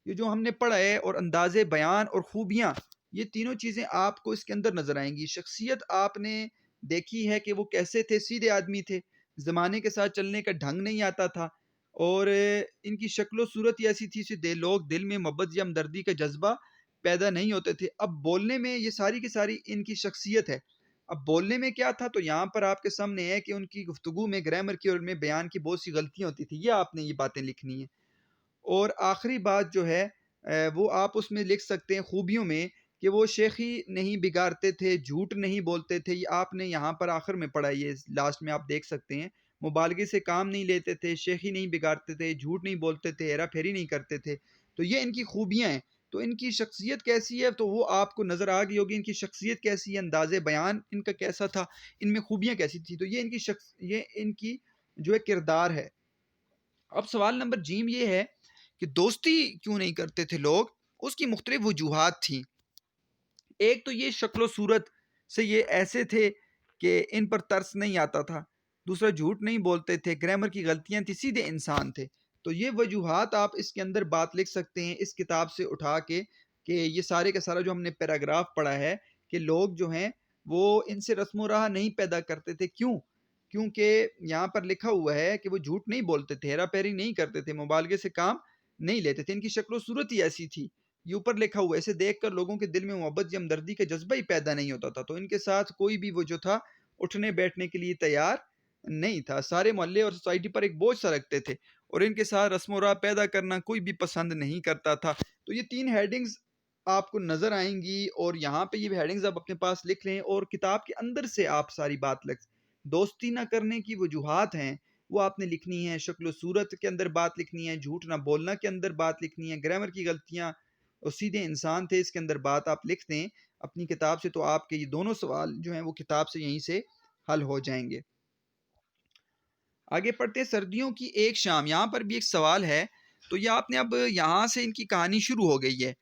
یہ جو ہم نے پڑھا ہے، اور انداز بیان اور خوبیاں، یہ تینوں چیزیں آپ کو اس کے اندر نظر آئیں گی۔ شخصیت آپ نے دیکھی ہے کہ وہ کیسے تھے، سیدھے آدمی تھے، زمانے کے ساتھ چلنے کا ڈھنگ نہیں آتا تھا، اور ان کی شکل و صورت ہی ایسی تھی سے لوگ دل میں محبت یا ہمدردی کا جذبہ پیدا نہیں ہوتے تھے۔ اب بولنے میں یہ ساری کی ساری ان کی شخصیت ہے۔ اب بولنے میں کیا تھا، تو یہاں پر آپ کے سامنے ہے کہ ان کی گفتگو میں گرامر کی اور میں بیان کی بہت سی غلطیاں ہوتی تھی، یہ آپ نے یہ باتیں لکھنی ہیں۔ اور آخری بات جو ہے وہ آپ اس میں لکھ سکتے ہیں خوبیوں میں، کہ وہ شیخی نہیں بگاڑتے تھے، جھوٹ نہیں بولتے تھے، یہ آپ نے یہاں پر آخر میں پڑھا، یہ لاسٹ میں آپ دیکھ سکتے ہیں، مبالغے سے کام نہیں لیتے تھے، شیخی نہیں بگاڑتے تھے، جھوٹ نہیں بولتے تھے، ہیرا پھیری نہیں کرتے تھے، تو یہ ان کی خوبیاں ہیں۔ تو ان کی شخصیت کیسی ہے، تو وہ آپ کو نظر آ گئی ہوگی، ان کی شخصیت کیسی ہے، انداز بیان ان کا کیسا تھا، ان میں خوبیاں کیسی تھی، تو یہ ان کی جو ہے کردار ہے۔ اب سوال نمبر جیم یہ ہے کہ دوستی کیوں نہیں کرتے تھے لوگ؟ اس کی مختلف وجوہات تھیں۔ ایک تو یہ شکل و صورت سے یہ ایسے تھے کہ ان پر ترس نہیں آتا تھا، دوسرا جھوٹ نہیں بولتے تھے، گرامر کی غلطیاں تھی، سیدھے انسان تھے۔ تو یہ وجوہات آپ اس کے اندر بات لکھ سکتے ہیں اس کتاب سے اٹھا کے، کہ یہ سارے کا سارا جو ہم نے پیراگراف پڑھا ہے، کہ لوگ جو ہیں وہ ان سے رسم و راہ نہیں پیدا کرتے تھے۔ کیوں؟ کیونکہ یہاں پر لکھا ہوا ہے کہ وہ جھوٹ نہیں بولتے تھے، ہیرا پھیری نہیں کرتے تھے، مبالغے سے کام نہیں لیتے تھے، ان کی شکل و صورت ہی ایسی تھی، یہ اوپر لکھا ہوا ہے، اسے دیکھ کر لوگوں کے دل میں محبت یا ہمدردی کا جذبہ ہی پیدا نہیں ہوتا تھا، تو ان کے ساتھ کوئی بھی وہ جو تھا اٹھنے بیٹھنے کے لیے تیار نہیں تھا، سارے محلے اور سوسائٹی پر ایک بوجھ سا رکھتے تھے، اور ان کے ساتھ رسم و راہ پیدا کرنا کوئی بھی پسند نہیں کرتا تھا۔ تو یہ تین ہیڈنگز آپ کو نظر آئیں گی، اور یہاں پہ یہ ہیڈنگز آپ اپنے پاس لکھ لیں، اور کتاب کے اندر سے آپ ساری بات لکھ، دوستی نہ کرنے کی وجوہات ہیں وہ آپ نے لکھنی ہے، شکل و صورت کے اندر بات لکھنی ہے، جھوٹ نہ بولنا کے اندر بات لکھنی ہے، گرامر کی غلطیاں اور سیدھے انسان تھے اس کے اندر بات آپ لکھ دیں اپنی کتاب سے، تو آپ کے یہ دونوں سوال جو ہیں وہ کتاب سے یہیں سے حل ہو جائیں گے۔ آگے پڑھتے ہیں سردیوں کی ایک شام، یہاں پر بھی ایک سوال ہے، تو یہ آپ نے اب یہاں سے ان کی کہانی شروع ہو گئی ہے،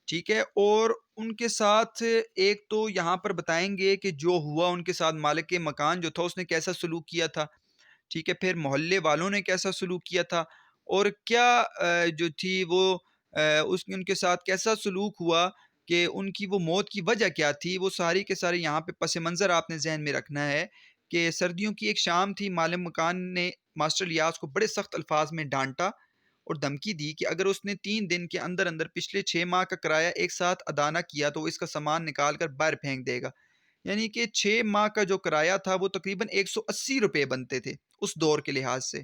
ٹھیک ہے، اور ان کے ساتھ ایک تو یہاں پر بتائیں گے کہ جو ہوا ان کے ساتھ، مالک مکان جو تھا اس نے کیسا سلوک کیا تھا، ٹھیک ہے، پھر محلے والوں نے کیسا سلوک کیا تھا، اور کیا جو تھی وہ ان کے ساتھ کیسا سلوک ہوا، کہ ان کی وہ موت کی وجہ کیا تھی، وہ ساری کے سارے یہاں پہ پس منظر آپ نے ذہن میں رکھنا ہے۔ کہ سردیوں کی ایک شام تھی، مالک مکان نے ماسٹر الیاس کو بڑے سخت الفاظ میں ڈانٹا اور دھمکی دی کہ اگر اس نے 3 دن کے اندر اندر پچھلے 6 ماہ کا کرایہ ایک ساتھ ادا نہ کیا تو وہ اس کا سامان نکال کر باہر پھینک دے گا۔ یعنی کہ 6 ماہ کا جو کرایہ تھا وہ تقریباً 180 روپے بنتے تھے اس دور کے لحاظ سے،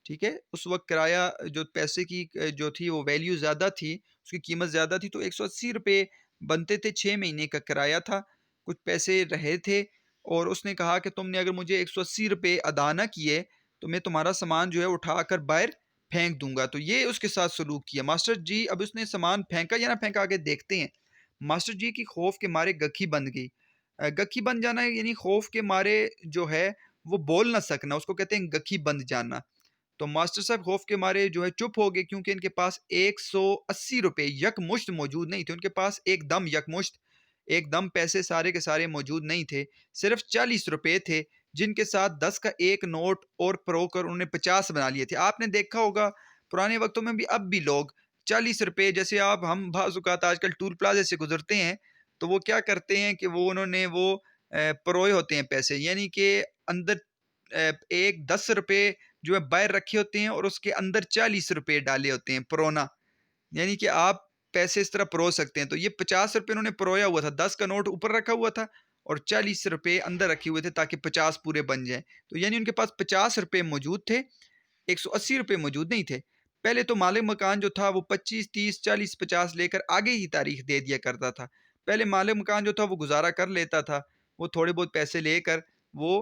ٹھیک ہے، اس وقت کرایہ جو پیسے کی جو تھی وہ ویلیو زیادہ تھی، اس کی قیمت زیادہ تھی، تو 180 روپے بنتے تھے، 6 مہینے کا کرایہ تھا، کچھ پیسے رہے تھے، اور اس نے کہا کہ تم نے اگر مجھے 180 روپے ادا نہ کیے تو میں تمہارا سامان جو ہے اٹھا کر باہر پھینک دوں گا۔ تو یہ اس کے ساتھ سلوک کیا ماسٹر جی۔ اب اس نے سامان پھینکا یا نہ پھینکا آگے دیکھتے ہیں۔ ماسٹر جی کی خوف کے مارے گکھی بند گئی۔ گکھی بند جانا یعنی خوف کے مارے جو ہے وہ بول نہ سکنا، اس کو کہتے ہیں گکھی بند جانا۔ تو ماسٹر صاحب خوف کے مارے جو ہے چپ ہو گئے، کیونکہ ان کے پاس 180 روپے یک مشت موجود نہیں تھے، ان کے پاس ایک دم یک مشت ایک دم پیسے سارے کے سارے موجود نہیں تھے، صرف 40 روپے تھے، جن کے ساتھ 10 کا ایک نوٹ اور پرو کر انہوں نے 50 بنا لیے تھے۔ آپ نے دیکھا ہوگا پرانے وقتوں میں بھی، اب بھی لوگ 40 روپے، جیسے آپ ہم بعض اوقات آج کل ٹول پلازے سے گزرتے ہیں تو وہ کیا کرتے ہیں کہ وہ انہوں نے وہ پروئے ہوتے ہیں پیسے، یعنی کہ اندر ایک 10 روپے جو ہے باہر رکھے ہوتے ہیں اور اس کے اندر 40 روپے ڈالے ہوتے ہیں پرونا، یعنی کہ آپ پیسے اس طرح پرو سکتے ہیں۔ تو یہ 50 روپے انہوں نے پرویا ہوا تھا، 10 کا نوٹ اوپر رکھا ہوا تھا اور 40 روپے اندر رکھے ہوئے تھے تاکہ 50 پورے بن جائیں۔ تو یعنی ان کے پاس 50 روپے موجود تھے، 180 روپے موجود نہیں تھے۔ پہلے تو مالک مکان جو تھا وہ 25 30 40 50 لے کر آگے ہی تاریخ دے دیا کرتا تھا۔ پہلے مالک مکان جو تھا وہ گزارا کر لیتا تھا، وہ تھوڑے بہت پیسے لے کر وہ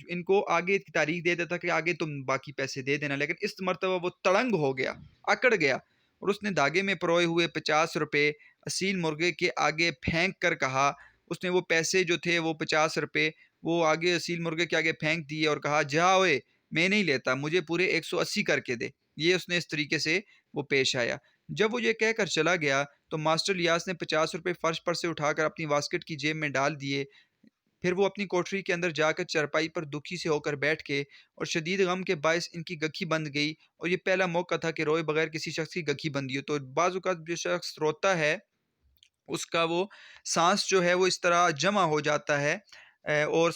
ان کو آگے کی تاریخ دے دیتا کہ آگے تم باقی پیسے دے دینا، لیکن اس مرتبہ وہ تڑنگ ہو گیا، اکڑ گیا، اور اس نے دھاگے میں پروئے ہوئے 50 روپے اصیل مرغے کے آگے پھینک کر کہا، اس نے وہ پیسے جو تھے وہ 50 روپے وہ آگے اصیل مرغے کے آگے پھینک دیے اور کہا جا اوئے میں نہیں لیتا، مجھے پورے 180 کر کے دے۔ یہ اس نے اس طریقے سے وہ پیش آیا۔ جب وہ یہ کہہ کر چلا گیا تو ماسٹر الیاس نے 50 روپے فرش پر سے اٹھا کر اپنی واسکٹ کی جیب میں ڈال دیے، پھر وہ اپنی کوٹری کے اندر جا کر چرپائی پر دکھی سے ہو کر بیٹھ کے، اور شدید غم کے باعث ان کی گکھی بند گئی، اور یہ پہلا موقع تھا کہ روئے بغیر کسی شخص کی گکھی بندی ہو۔ تو بعض اوقات جو شخص روتا ہے اس کا وہ سانس جو ہے وہ اس طرح جمع ہو جاتا ہے، اور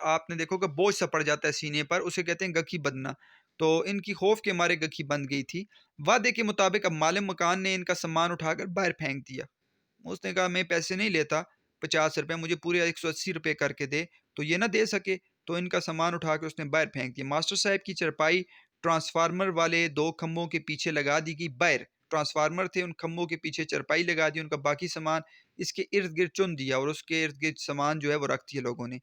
آپ نے دیکھو کہ بوجھ سا پڑ جاتا ہے سینے پر، اسے کہتے ہیں گکھی بندنا۔ تو ان کی خوف کے مارے گکھی بند گئی تھی۔ وعدے کے مطابق اب مالک مکان نے ان کا سامان اٹھا کر باہر پھینک دیا۔ اس نے کہا میں پیسے نہیں لیتا، 50 روپے مجھے پورے 180 روپے کر کے دے، تو یہ نہ دے سکے تو ان کا سامان اٹھا کے اس نے باہر پھینک دیا۔ ماسٹر صاحب کی چرپائی ٹرانسفارمر والے 2 کھمبوں کے پیچھے لگا دی گئی، باہر ٹرانسفارمر تھے، ان کھمبوں کے پیچھے چرپائی لگا دی، ان کا باقی سامان اس کے ارد گرد چن دیا، اور اس کے ارد گرد سامان جو ہے وہ رکھ دیا لوگوں نے۔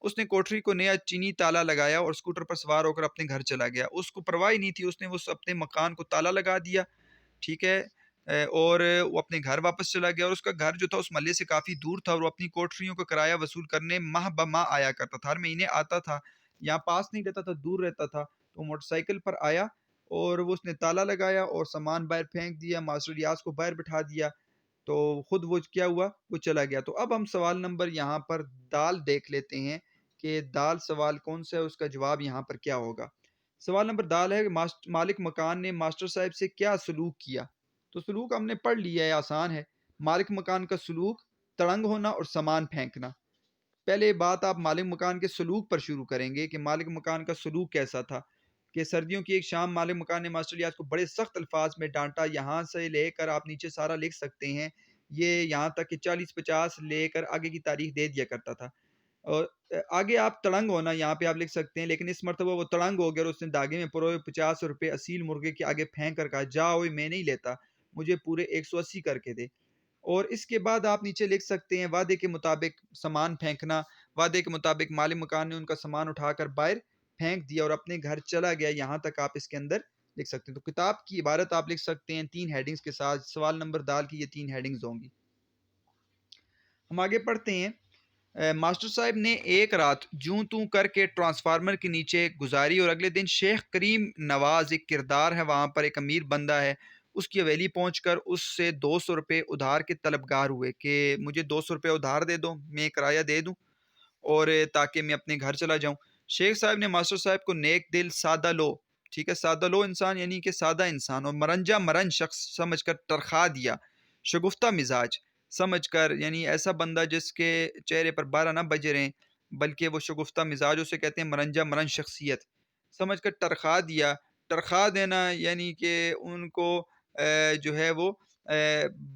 اس نے کوٹری کو نیا چینی تالا لگایا اور اسکوٹر پر سوار ہو کر اپنے گھر چلا گیا۔ اس کو پرواہ ہی نہیں تھی، اس نے وہ اپنے مکان کو تالا لگا دیا، ٹھیک ہے، اور وہ اپنے گھر واپس چلا گیا، اور اس کا گھر جو تھا اس محلے سے کافی دور تھا، اور وہ اپنی کوٹریوں کا کرایہ وصول کرنے ماہ بہ ماہ آیا کرتا تھا، ہر مہینے آتا تھا، یہاں پاس نہیں رہتا تھا، دور رہتا تھا۔ تو موٹر سائیکل پر آیا اور وہ اس نے تالا لگایا اور سامان باہر پھینک دیا، ماسٹر الیاس کو باہر بٹھا دیا، تو خود وہ کیا ہوا، وہ چلا گیا۔ تو اب ہم سوال نمبر یہاں پر دال دیکھ لیتے ہیں کہ دال سوال کون سا ہے، اس کا جواب یہاں پر کیا ہوگا۔ سوال نمبر دال ہے کہ مالک مکان نے ماسٹر صاحب سے کیا سلوک کیا؟ تو سلوک ہم نے پڑھ لیا ہے، آسان ہے۔ مالک مکان کا سلوک تڑنگ ہونا اور سامان پھینکنا۔ پہلے بات آپ مالک مکان کے سلوک پر شروع کریں گے کہ مالک مکان کا سلوک کیسا تھا۔ کہ سردیوں کی ایک شام مالک مکان نے ماسٹر الیاس کو بڑے سخت الفاظ میں ڈانٹا، یہاں سے لے کر آپ نیچے سارا لکھ سکتے ہیں، یہ یہاں تک کہ 40 50 لے کر آگے کی تاریخ دے دیا کرتا تھا، اور آگے آپ تڑنگ ہونا یہاں پہ آپ لکھ سکتے ہیں، لیکن اس مرتبہ وہ تڑنگ ہو گیا اور اس نے داغے میں پروئے 50 روپے اصیل مرغے کے آگے پھینک کر کہا جاؤ میں نہیں لیتا، مجھے پورے 180 کر کے دے۔ اور اس کے بعد آپ نیچے لکھ سکتے ہیں وعدے کے مطابق سامان پھینکنا، وعدے کے مطابق مالک مکان نے ان کا سامان اٹھا کر باہر پھینک دیا اور اپنے گھر چلا گیا، یہاں تک آپ اس کے اندر لکھ سکتے ہیں۔ تو کتاب کی عبارت آپ لکھ سکتے ہیں 3 ہیڈنگز کے ساتھ، سوال نمبر دال کی یہ 3 ہیڈنگز ہوں گی۔ ہم آگے پڑھتے ہیں۔ ماسٹر صاحب نے ایک رات جوں توں کر کے ٹرانسفارمر کے نیچے گزاری، اور اگلے دن شیخ کریم نواز ایک کردار ہے وہاں پر، ایک امیر بندہ ہے، اس کی حویلی پہنچ کر اس سے 200 روپے ادھار کے طلبگار ہوئے کہ مجھے 200 روپے ادھار دے دو، میں کرایہ دے دوں اور تاکہ میں اپنے گھر چلا جاؤں۔ شیخ صاحب نے ماسٹر صاحب کو نیک دل، سادہ لو، ٹھیک ہے، سادہ لو انسان یعنی کہ سادہ انسان، اور مرنجا مرن شخص سمجھ کر ترخا دیا، شگفتہ مزاج سمجھ کر، یعنی ایسا بندہ جس کے چہرے پر 12 نہ بجے رہیں، بلکہ وہ شگفتہ مزاج اسے کہتے ہیں، مرنجا مرن شخصیت سمجھ کر ترخا دیا۔ ترخا دینا یعنی کہ ان کو جو ہے وہ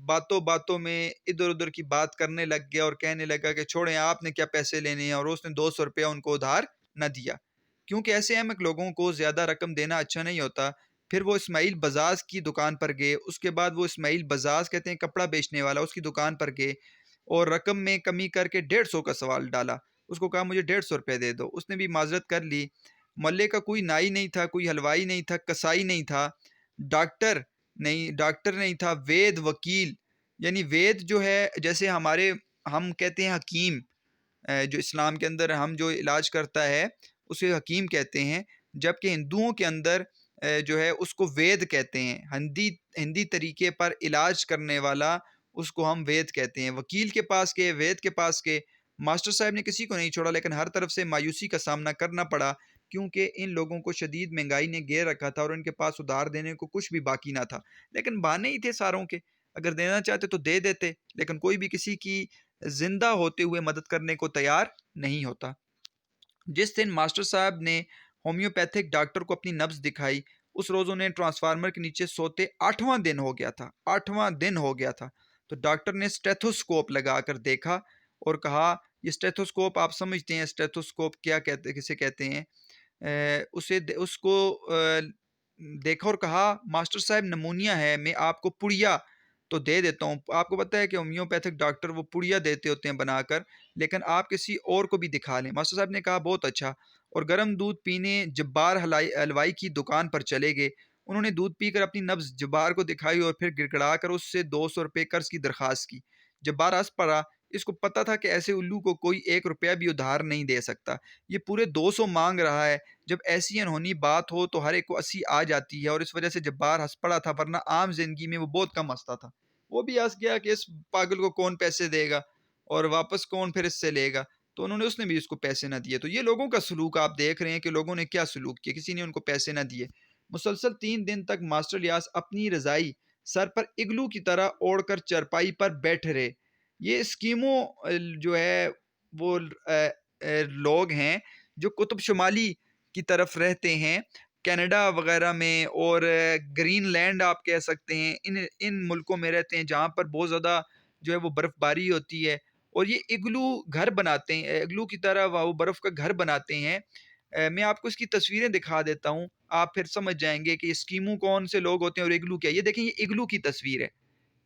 باتوں باتوں میں ادھر ادھر کی بات کرنے لگ گیا اور کہنے لگا کہ چھوڑیں، آپ نے کیا پیسے لینے ہیں، اور اس نے 200 روپیہ ان کو ادھار نہ دیا، کیونکہ ایسے احمق لوگوں کو زیادہ رقم دینا اچھا نہیں ہوتا۔ پھر وہ اسماعیل بزاز کی دکان پر گئے، اس کے بعد وہ اسماعیل بزاز کہتے ہیں کپڑا بیچنے والا، اس کی دکان پر گئے اور رقم میں کمی کر کے 150 کا سوال ڈالا، اس کو کہا مجھے 150 روپے دے دو، اس نے بھی معذرت کر لی۔ محلے کا کوئی نائی نہیں تھا، کوئی حلوائی نہیں تھا، کسائی نہیں تھا، ڈاکٹر نہیں تھا، وید وکیل، یعنی وید جو ہے جیسے ہم کہتے ہیں حکیم، جو اسلام کے اندر ہم جو علاج کرتا ہے اسے حکیم کہتے ہیں، جبکہ ہندوؤں کے اندر جو ہے اس کو وید کہتے ہیں، ہندی طریقے پر علاج کرنے والا اس کو ہم وید کہتے ہیں۔ وکیل کے پاس کے، وید کے پاس کے، ماسٹر صاحب نے کسی کو نہیں چھوڑا، لیکن ہر طرف سے مایوسی کا سامنا کرنا پڑا، کیونکہ ان لوگوں کو شدید مہنگائی نے گھیر رکھا تھا اور ان کے پاس ادھار دینے کو کچھ بھی باقی نہ تھا، لیکن بہانے ہی تھے ساروں کے، اگر دینا چاہتے تو دے دیتے، لیکن کوئی بھی کسی کی زندہ ہوتے ہوئے مدد کرنے کو تیار نہیں ہوتا۔ جس دن ماسٹر صاحب نے ہومیوپیتھک ڈاکٹر کو اپنی نبض دکھائی، اس روز انہیں ٹرانسفارمر کے نیچے سوتے 8واں دن ہو گیا تھا، 8واں دن ہو گیا تھا، تو ڈاکٹر نے اسٹیتھوسکوپ لگا کر دیکھا اور کہا، یہ اسٹیتھوسکوپ آپ سمجھتے ہیں اسٹیتھوسکوپ کیا کہتے، کسے کہتے ہیں، اس کو دیکھا اور کہا، ماسٹر صاحب نمونیا ہے، میں آپ کو پڑیا تو دے دیتا ہوں، آپ کو پتہ ہے کہ ہومیوپیتھک ڈاکٹر وہ پڑیا دیتے ہوتے ہیں بنا کر، لیکن آپ کسی اور کو بھی دکھا لیں۔ ماسٹر صاحب نے کہا بہت اچھا، اور گرم دودھ پینے جبار حلوائی کی دکان پر چلے گئے، انہوں نے دودھ پی کر اپنی نبض جبار کو دکھائی اور پھر گڑگڑا کر اس سے 200 روپے قرض کی درخواست کی۔ جبار ہنس پڑا، اس کو پتہ تھا کہ ایسے الو کو کوئی 1 روپیہ بھی ادھار نہیں دے سکتا، یہ پورے 200 مانگ رہا ہے، جب ایسی انہونی بات ہو تو ہر ایک کو 80 آ جاتی ہے، اور اس وجہ سے جبار ہنس پڑا تھا، ورنہ عام زندگی میں وہ بہت کم ہنستا تھا۔ وہ بھی ہنس گیا کہ اس پاگل کو کون پیسے دے گا اور واپس کون پھر اس سے لے گا، تو اس نے بھی اس کو پیسے نہ دیے۔ تو یہ لوگوں کا سلوک آپ دیکھ رہے ہیں کہ لوگوں نے کیا سلوک کیا، کسی نے ان کو پیسے نہ دیے۔ مسلسل 3 دن تک ماسٹر الیاس اپنی رضائی سر پر اگلو کی طرح اوڑھ کر چرپائی پر بیٹھے رہے۔ یہ اسکیمو جو ہے وہ لوگ ہیں جو قطب شمالی کی طرف رہتے ہیں، کینیڈا وغیرہ میں، اور گرین لینڈ آپ کہہ سکتے ہیں، ان ملکوں میں رہتے ہیں جہاں پر بہت زیادہ جو ہے وہ برف باری ہوتی ہے، اور یہ اگلو گھر بناتے ہیں، اگلو کی طرح وہ برف کا گھر بناتے ہیں۔ میں آپ کو اس کی تصویریں دکھا دیتا ہوں، آپ پھر سمجھ جائیں گے کہ اسکیمو کون سے لوگ ہوتے ہیں اور اگلو کیا۔ یہ دیکھیں، یہ اگلو کی تصویر ہے،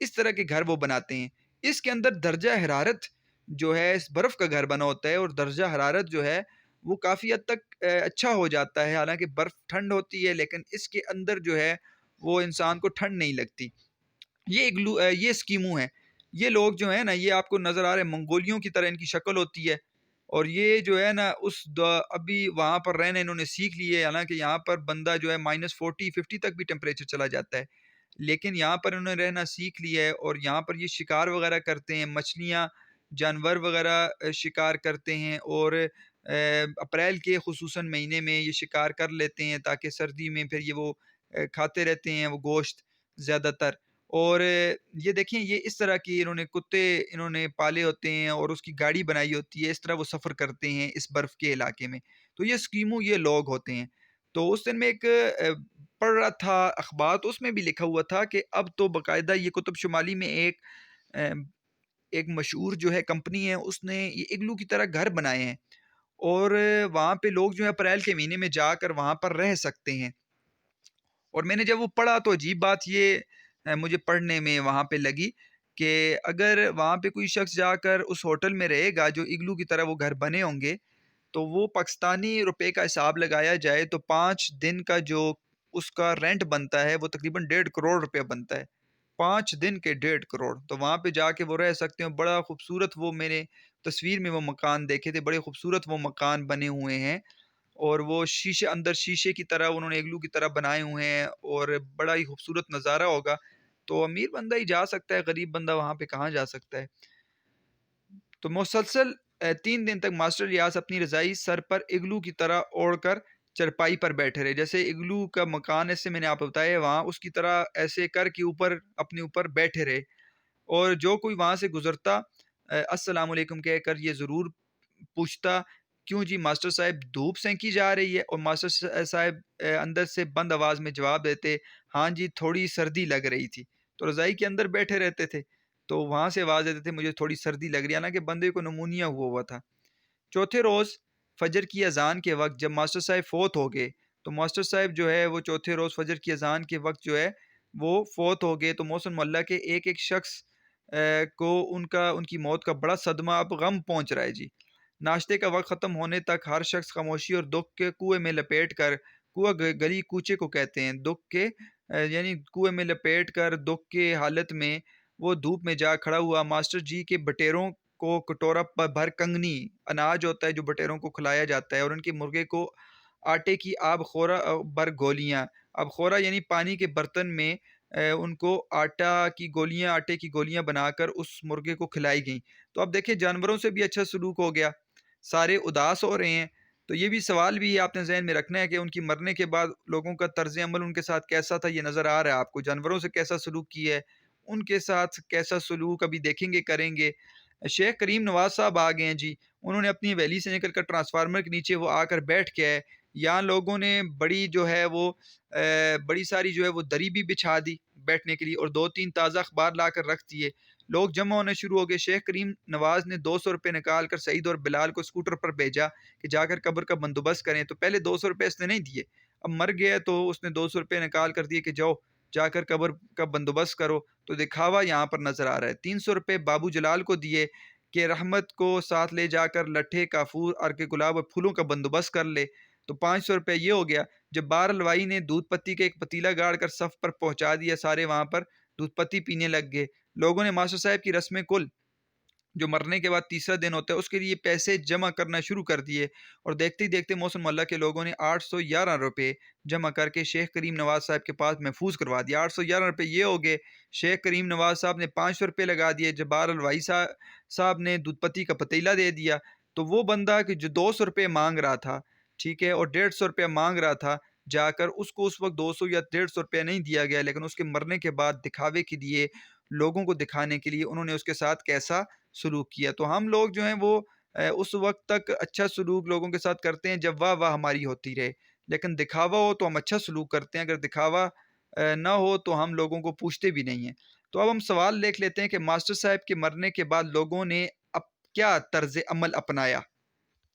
اس طرح کے گھر وہ بناتے ہیں۔ اس کے اندر درجہ حرارت جو ہے، اس برف کا گھر بنا ہوتا ہے، اور درجہ حرارت جو ہے وہ کافی حد تک اچھا ہو جاتا ہے، حالانکہ برف ٹھنڈ ہوتی ہے، لیکن اس کے اندر جو ہے وہ انسان کو ٹھنڈ نہیں لگتی۔ یہ اسکیمو ہیں، یہ لوگ جو ہیں نا، یہ آپ کو نظر آ رہے ہیں منگولیوں کی طرح ان کی شکل ہوتی ہے، اور یہ جو ہے نا ابھی وہاں پر رہنا انہوں نے سیکھ لی ہے، حالانکہ یہاں پر بندہ جو ہے -40 50 تک بھی ٹیمپریچر چلا جاتا ہے، لیکن یہاں پر انہوں نے رہنا سیکھ لیا ہے، اور یہاں پر یہ شکار وغیرہ کرتے ہیں، مچھلیاں جانور وغیرہ شکار کرتے ہیں، اور اپریل کے خصوصاً مہینے میں یہ شکار کر لیتے ہیں، تاکہ سردی میں پھر یہ وہ کھاتے رہتے ہیں وہ گوشت زیادہ تر۔ اور یہ دیکھیں، یہ اس طرح کی انہوں نے کتے انہوں نے پالے ہوتے ہیں، اور اس کی گاڑی بنائی ہوتی ہے، اس طرح وہ سفر کرتے ہیں اس برف کے علاقے میں۔ تو یہ اسکیمو یہ لوگ ہوتے ہیں۔ تو اس دن میں ایک پڑھ رہا تھا اخبار، تو اس میں بھی لکھا ہوا تھا کہ اب تو باقاعدہ یہ قطب شمالی میں ایک مشہور جو ہے کمپنی ہے، اس نے یہ اگلو کی طرح گھر بنائے ہیں، اور وہاں پہ لوگ جو ہے اپریل کے مہینے میں جا کر وہاں پر رہ سکتے ہیں۔ اور میں نے جب وہ پڑھا تو عجیب بات یہ مجھے پڑھنے میں وہاں پہ لگی کہ اگر وہاں پہ کوئی شخص جا کر اس ہوٹل میں رہے گا جو اگلو کی طرح وہ گھر بنے ہوں گے، تو وہ پاکستانی روپے کا حساب لگایا جائے تو 5 دن کا جو اس کا رینٹ بنتا ہے وہ تقریباً 1.5 کروڑ روپے بنتا ہے، 5 دن کے 1.5 کروڑ۔ تو وہاں پہ جا کے وہ رہ سکتے ہیں، بڑا خوبصورت، وہ میں نے تصویر میں وہ مکان دیکھے تھے، بڑے خوبصورت وہ مکان بنے ہوئے ہیں، اور وہ شیشے اندر شیشے کی طرح انہوں نے اگلو کی طرح بنائے ہوئے ہیں اور بڑا ہی خوبصورت نظارہ ہوگا. تو امیر بندہ ہی جا سکتا ہے، غریب بندہ وہاں پہ کہاں جا سکتا ہے. تو مسلسل 3 دن تک ماسٹر الیاس اپنی رضائی سر پر اگلو کی طرح اوڑھ کر چرپائی پر بیٹھے رہے. جیسے اگلو کا مکان ایسے میں نے آپ کو بتایا وہاں اس کی طرح ایسے کر کے اوپر اپنے اوپر بیٹھے رہے. اور جو کوئی وہاں سے گزرتا السلام علیکم کہہ کر یہ ضرور پوچھتا کیوں جی ماسٹر صاحب دھوپ سینکی جا رہی ہے. اور ماسٹر صاحب اندر سے بند آواز میں جواب دیتے ہاں جی تھوڑی سردی لگ رہی تھی. تو رضائی کے اندر بیٹھے رہتے تھے تو وہاں سے آواز دیتے تھے مجھے تھوڑی سردی لگ رہی ہے، حالانکہ بندے کو نمونیا ہوا تھا. چوتھے روز فجر کی اذان کے وقت جب ماسٹر صاحب فوت ہو گئے تو ماسٹر صاحب جو ہے وہ چوتھے روز فجر کی اذان کے وقت جو ہے وہ فوت ہو گئے. تو محسن ملا کے ایک ایک شخص کو ان کی موت کا بڑا صدمہ اب غم پہنچ رہا ہے جی. ناشتے کا وقت ختم ہونے تک ہر شخص خاموشی اور دکھ کے کنویں میں لپیٹ کر کنواں گلی کوچے کو کہتے ہیں دکھ کے یعنی کنویں میں لپیٹ کر دکھ کے حالت میں وہ دھوپ میں جا کھڑا ہوا. ماسٹر جی کے بٹیروں کو کٹورا بھر کنگنی اناج ہوتا ہے جو بٹیروں کو کھلایا جاتا ہے اور ان کے مرغے کو آٹے کی آب خورا بھر گولیاں. اب خورا یعنی پانی کے برتن میں ان کو آٹے کی گولیاں بنا کر اس مرغے کو کھلائی گئیں. تو اب دیکھیں جانوروں سے بھی اچھا سلوک ہو گیا، سارے اداس ہو رہے ہیں. تو یہ بھی سوال بھی آپ نے ذہن میں رکھنا ہے کہ ان کی مرنے کے بعد لوگوں کا طرز عمل ان کے ساتھ کیسا تھا. یہ نظر آ رہا ہے آپ کو جانوروں سے کیسا سلوک کیا ہے، ان کے ساتھ کیسا سلوک ابھی دیکھیں گے کریں گے. شیخ کریم نواز صاحب آ گئے ہیں جی. انہوں نے اپنی ویلی سے نکل کر ٹرانسفارمر کے نیچے وہ آ کر بیٹھ کے ہے. یہاں لوگوں نے بڑی ساری جو ہے وہ دری بھی بچھا دی بیٹھنے کے لیے اور 2-3 تازہ اخبار لا کر رکھ دیے. لوگ جمع ہونے شروع ہو گئے. شیخ کریم نواز نے 200 روپے نکال کر سعید اور بلال کو اسکوٹر پر بھیجا کہ جا کر قبر کا بندوبست کریں. تو پہلے 200 روپے اس نے نہیں دیے، اب مر گیا تو اس نے 200 روپے نکال کر دیے کہ جاؤ جا کر قبر کا بندوبست کرو. تو دکھاوا یہاں پر نظر آ رہا ہے. 300 روپے بابو جلال کو دیے کہ رحمت کو ساتھ لے جا کر لٹھے کافور اور کے گلاب اور پھولوں کا بندوبست کر لے. تو 500 روپے یہ ہو گیا. جب بار الوائی نے دودھ پتی کے ایک پتیلا گاڑ کر صف پر پہنچا دیا، سارے وہاں پر دودھ پتی پینے لگ گئے. لوگوں نے ماسٹر صاحب کی رسم کل جو مرنے کے بعد تیسرا دن ہوتا ہے اس کے لیے پیسے جمع کرنا شروع کر دیے اور دیکھتے ہی دیکھتے محسن ملا کے لوگوں نے 811 روپے جمع کر کے شیخ کریم نواز صاحب کے پاس محفوظ کروا دیا. 811 روپے یہ ہو گئے. شیخ کریم نواز صاحب نے 500 روپے لگا دیے. جبار الوائی صاحب نے دودھ پتی کا پتیلا دے دیا. تو وہ بندہ کہ جو 200 روپے مانگ رہا تھا ٹھیک ہے اور 150 روپے مانگ رہا تھا جا کر اس کو اس وقت 200 یا 150 روپے نہیں دیا گیا، لیکن اس کے مرنے کے بعد دکھاوے کے لیے لوگوں کو دکھانے کے لیے انہوں نے اس کے ساتھ کیسا سلوک کیا. تو ہم لوگ جو ہیں وہ اس وقت تک اچھا سلوک لوگوں کے ساتھ کرتے ہیں جب واہ واہ ہماری ہوتی رہے، لیکن دکھاوا ہو تو ہم اچھا سلوک کرتے ہیں، اگر دکھاوا نہ ہو تو ہم لوگوں کو پوچھتے بھی نہیں ہیں. تو اب ہم سوال دیکھ لیتے ہیں کہ ماسٹر صاحب کے مرنے کے بعد لوگوں نے اب کیا طرز عمل اپنایا.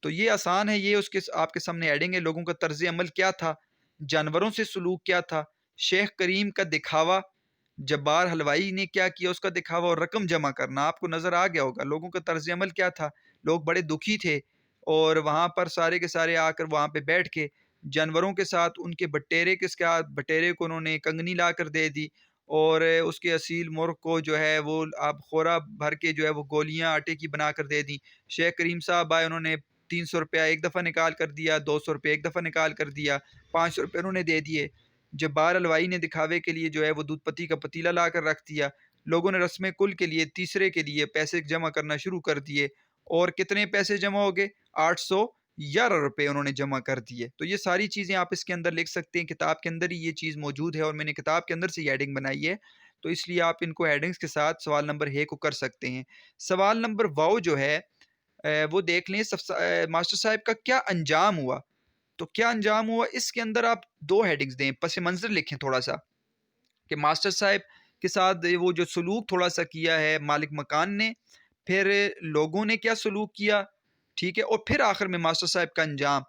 تو یہ آسان ہے، یہ اس کے آپ کے سامنے ایڈنگ ہے. لوگوں کا طرز عمل کیا تھا، جانوروں سے سلوک کیا تھا، شیخ کریم کا دکھاوا، جبار حلوائی نے کیا کیا اس کا دکھاوا اور رقم جمع کرنا آپ کو نظر آ گیا ہوگا. لوگوں کا طرز عمل کیا تھا، لوگ بڑے دکھی تھے اور وہاں پر سارے کے سارے آ کر وہاں پہ بیٹھ کے جانوروں کے ساتھ ان کے بٹیرے کو انہوں نے کنگنی لا کر دے دی اور اس کے اصیل مرغ کو جو ہے وہ آپ خورا بھر کے جو ہے وہ گولیاں آٹے کی بنا کر دے دی. شیخ کریم صاحب آئے، انہوں نے 300 روپیہ ایک دفعہ نکال کر دیا، 200 روپے ایک دفعہ نکال کر دیا، 500 روپے انہوں نے دے دیے. جبار الوائی نے دکھاوے کے لیے جو ہے وہ دودھ پتی کا پتیلا لا کر رکھ دیا. لوگوں نے رسم کل کے لیے تیسرے کے لیے پیسے جمع کرنا شروع کر دیے اور کتنے پیسے جمع ہو گئے، 811 روپے انہوں نے جمع کر دیے. تو یہ ساری چیزیں آپ اس کے اندر لکھ سکتے ہیں، کتاب کے اندر ہی یہ چیز موجود ہے اور میں نے کتاب کے اندر سے یہ ایڈنگ بنائی ہے، تو اس لیے آپ ان کو ایڈنگز کے ساتھ سوال نمبر 1 کو کر سکتے ہیں. سوال نمبر واؤ جو ہے وہ دیکھ لیں ماسٹر صاحب کا کیا انجام ہوا. تو کیا انجام ہوا اس کے اندر آپ 2 ہیڈنگز دیں، پس منظر لکھیں تھوڑا سا کہ ماسٹر صاحب کے ساتھ وہ جو سلوک تھوڑا سا کیا ہے مالک مکان نے، پھر لوگوں نے کیا سلوک کیا ٹھیک ہے، اور پھر آخر میں ماسٹر صاحب کا انجام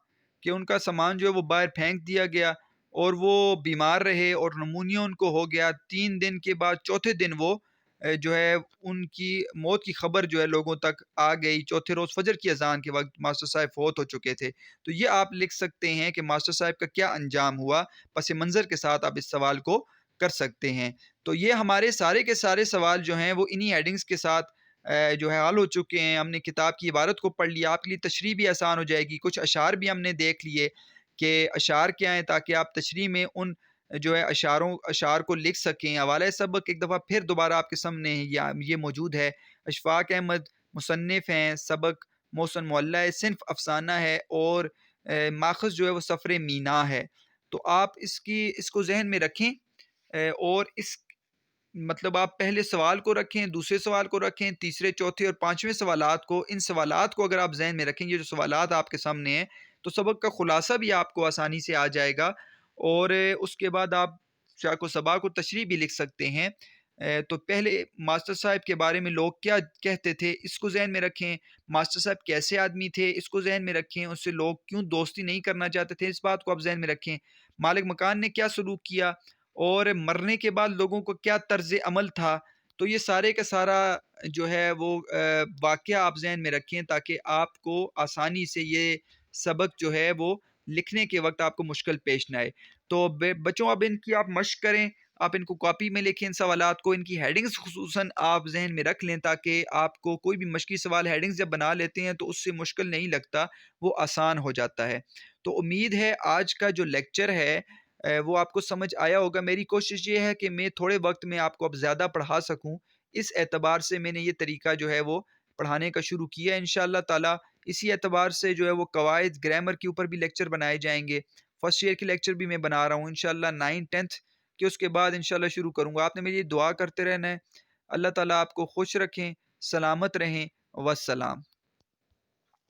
کہ ان کا سامان جو ہے وہ باہر پھینک دیا گیا اور وہ بیمار رہے اور نمونیا ان کو ہو گیا. 3 دن کے بعد چوتھے دن وہ جو ہے ان کی موت کی خبر جو ہے لوگوں تک آ گئی. چوتھے روز فجر کی اذان کے وقت ماسٹر صاحب فوت ہو چکے تھے. تو یہ آپ لکھ سکتے ہیں کہ ماسٹر صاحب کا کیا انجام ہوا، پس منظر کے ساتھ آپ اس سوال کو کر سکتے ہیں. تو یہ ہمارے سارے کے سارے سوال جو ہیں وہ انہی ہیڈنگز کے ساتھ جو ہے حل ہو چکے ہیں، ہم نے کتاب کی عبارت کو پڑھ لیا، آپ کے لیے تشریح بھی آسان ہو جائے گی، کچھ اشعار بھی ہم نے دیکھ لیے کہ اشعار کیا ہیں، تاکہ آپ تشریح میں ان جو ہے اشعار کو لکھ سکیں۔ حوالہ سبق ایک دفعہ پھر دوبارہ آپ کے سامنے یہ موجود ہے۔ اشفاق احمد مصنف ہیں، سبق محسن معلیٰ ہے، صنف افسانہ ہے، اور ماخذ جو ہے وہ سفر مینا ہے۔ تو آپ اس کو ذہن میں رکھیں، اور اس مطلب آپ پہلے سوال کو رکھیں، دوسرے سوال کو رکھیں، تیسرے چوتھے اور پانچویں سوالات کو، ان سوالات کو اگر آپ ذہن میں رکھیں، یہ جو سوالات آپ کے سامنے ہیں، تو سبق کا خلاصہ بھی آپ کو آسانی سے آ جائے گا، اور اس کے بعد آپ شاق و سبا کو تشریح بھی لکھ سکتے ہیں۔ تو پہلے ماسٹر صاحب کے بارے میں لوگ کیا کہتے تھے، اس کو ذہن میں رکھیں۔ ماسٹر صاحب کیسے آدمی تھے، اس کو ذہن میں رکھیں۔ اس سے لوگ کیوں دوستی نہیں کرنا چاہتے تھے، اس بات کو آپ ذہن میں رکھیں۔ مالک مکان نے کیا سلوک کیا، اور مرنے کے بعد لوگوں کو کیا طرز عمل تھا۔ تو یہ سارے کا سارا جو ہے وہ واقعہ آپ ذہن میں رکھیں، تاکہ آپ کو آسانی سے یہ سبق جو ہے وہ لکھنے کے وقت آپ کو مشکل پیش نہ آئے۔ تو بچوں اب ان کی آپ مشق کریں، آپ ان کو کاپی میں لکھیں، ان سوالات کو، ان کی ہیڈنگز خصوصاً آپ ذہن میں رکھ لیں، تاکہ آپ کو کوئی بھی مشکل سوال ہیڈنگز جب بنا لیتے ہیں تو اس سے مشکل نہیں لگتا، وہ آسان ہو جاتا ہے۔ تو امید ہے آج کا جو لیکچر ہے وہ آپ کو سمجھ آیا ہوگا۔ میری کوشش یہ ہے کہ میں تھوڑے وقت میں آپ کو اب زیادہ پڑھا سکوں، اس اعتبار سے میں نے یہ طریقہ جو ہے وہ پڑھانے کا شروع کیا ہے۔ انشاءاللہ تعالی اسی اعتبار سے جو ہے وہ قواعد گرامر کے اوپر بھی لیکچر بنائے جائیں گے، فرسٹ ایئر کے لیکچر بھی میں بنا رہا ہوں انشاءاللہ 9 10 کہ اس کے بعد انشاءاللہ شروع کروں گا۔ آپ نے میری دعا کرتے رہنا ہے۔ اللہ تعالیٰ آپ کو خوش رکھیں، سلامت رہیں، والسلام۔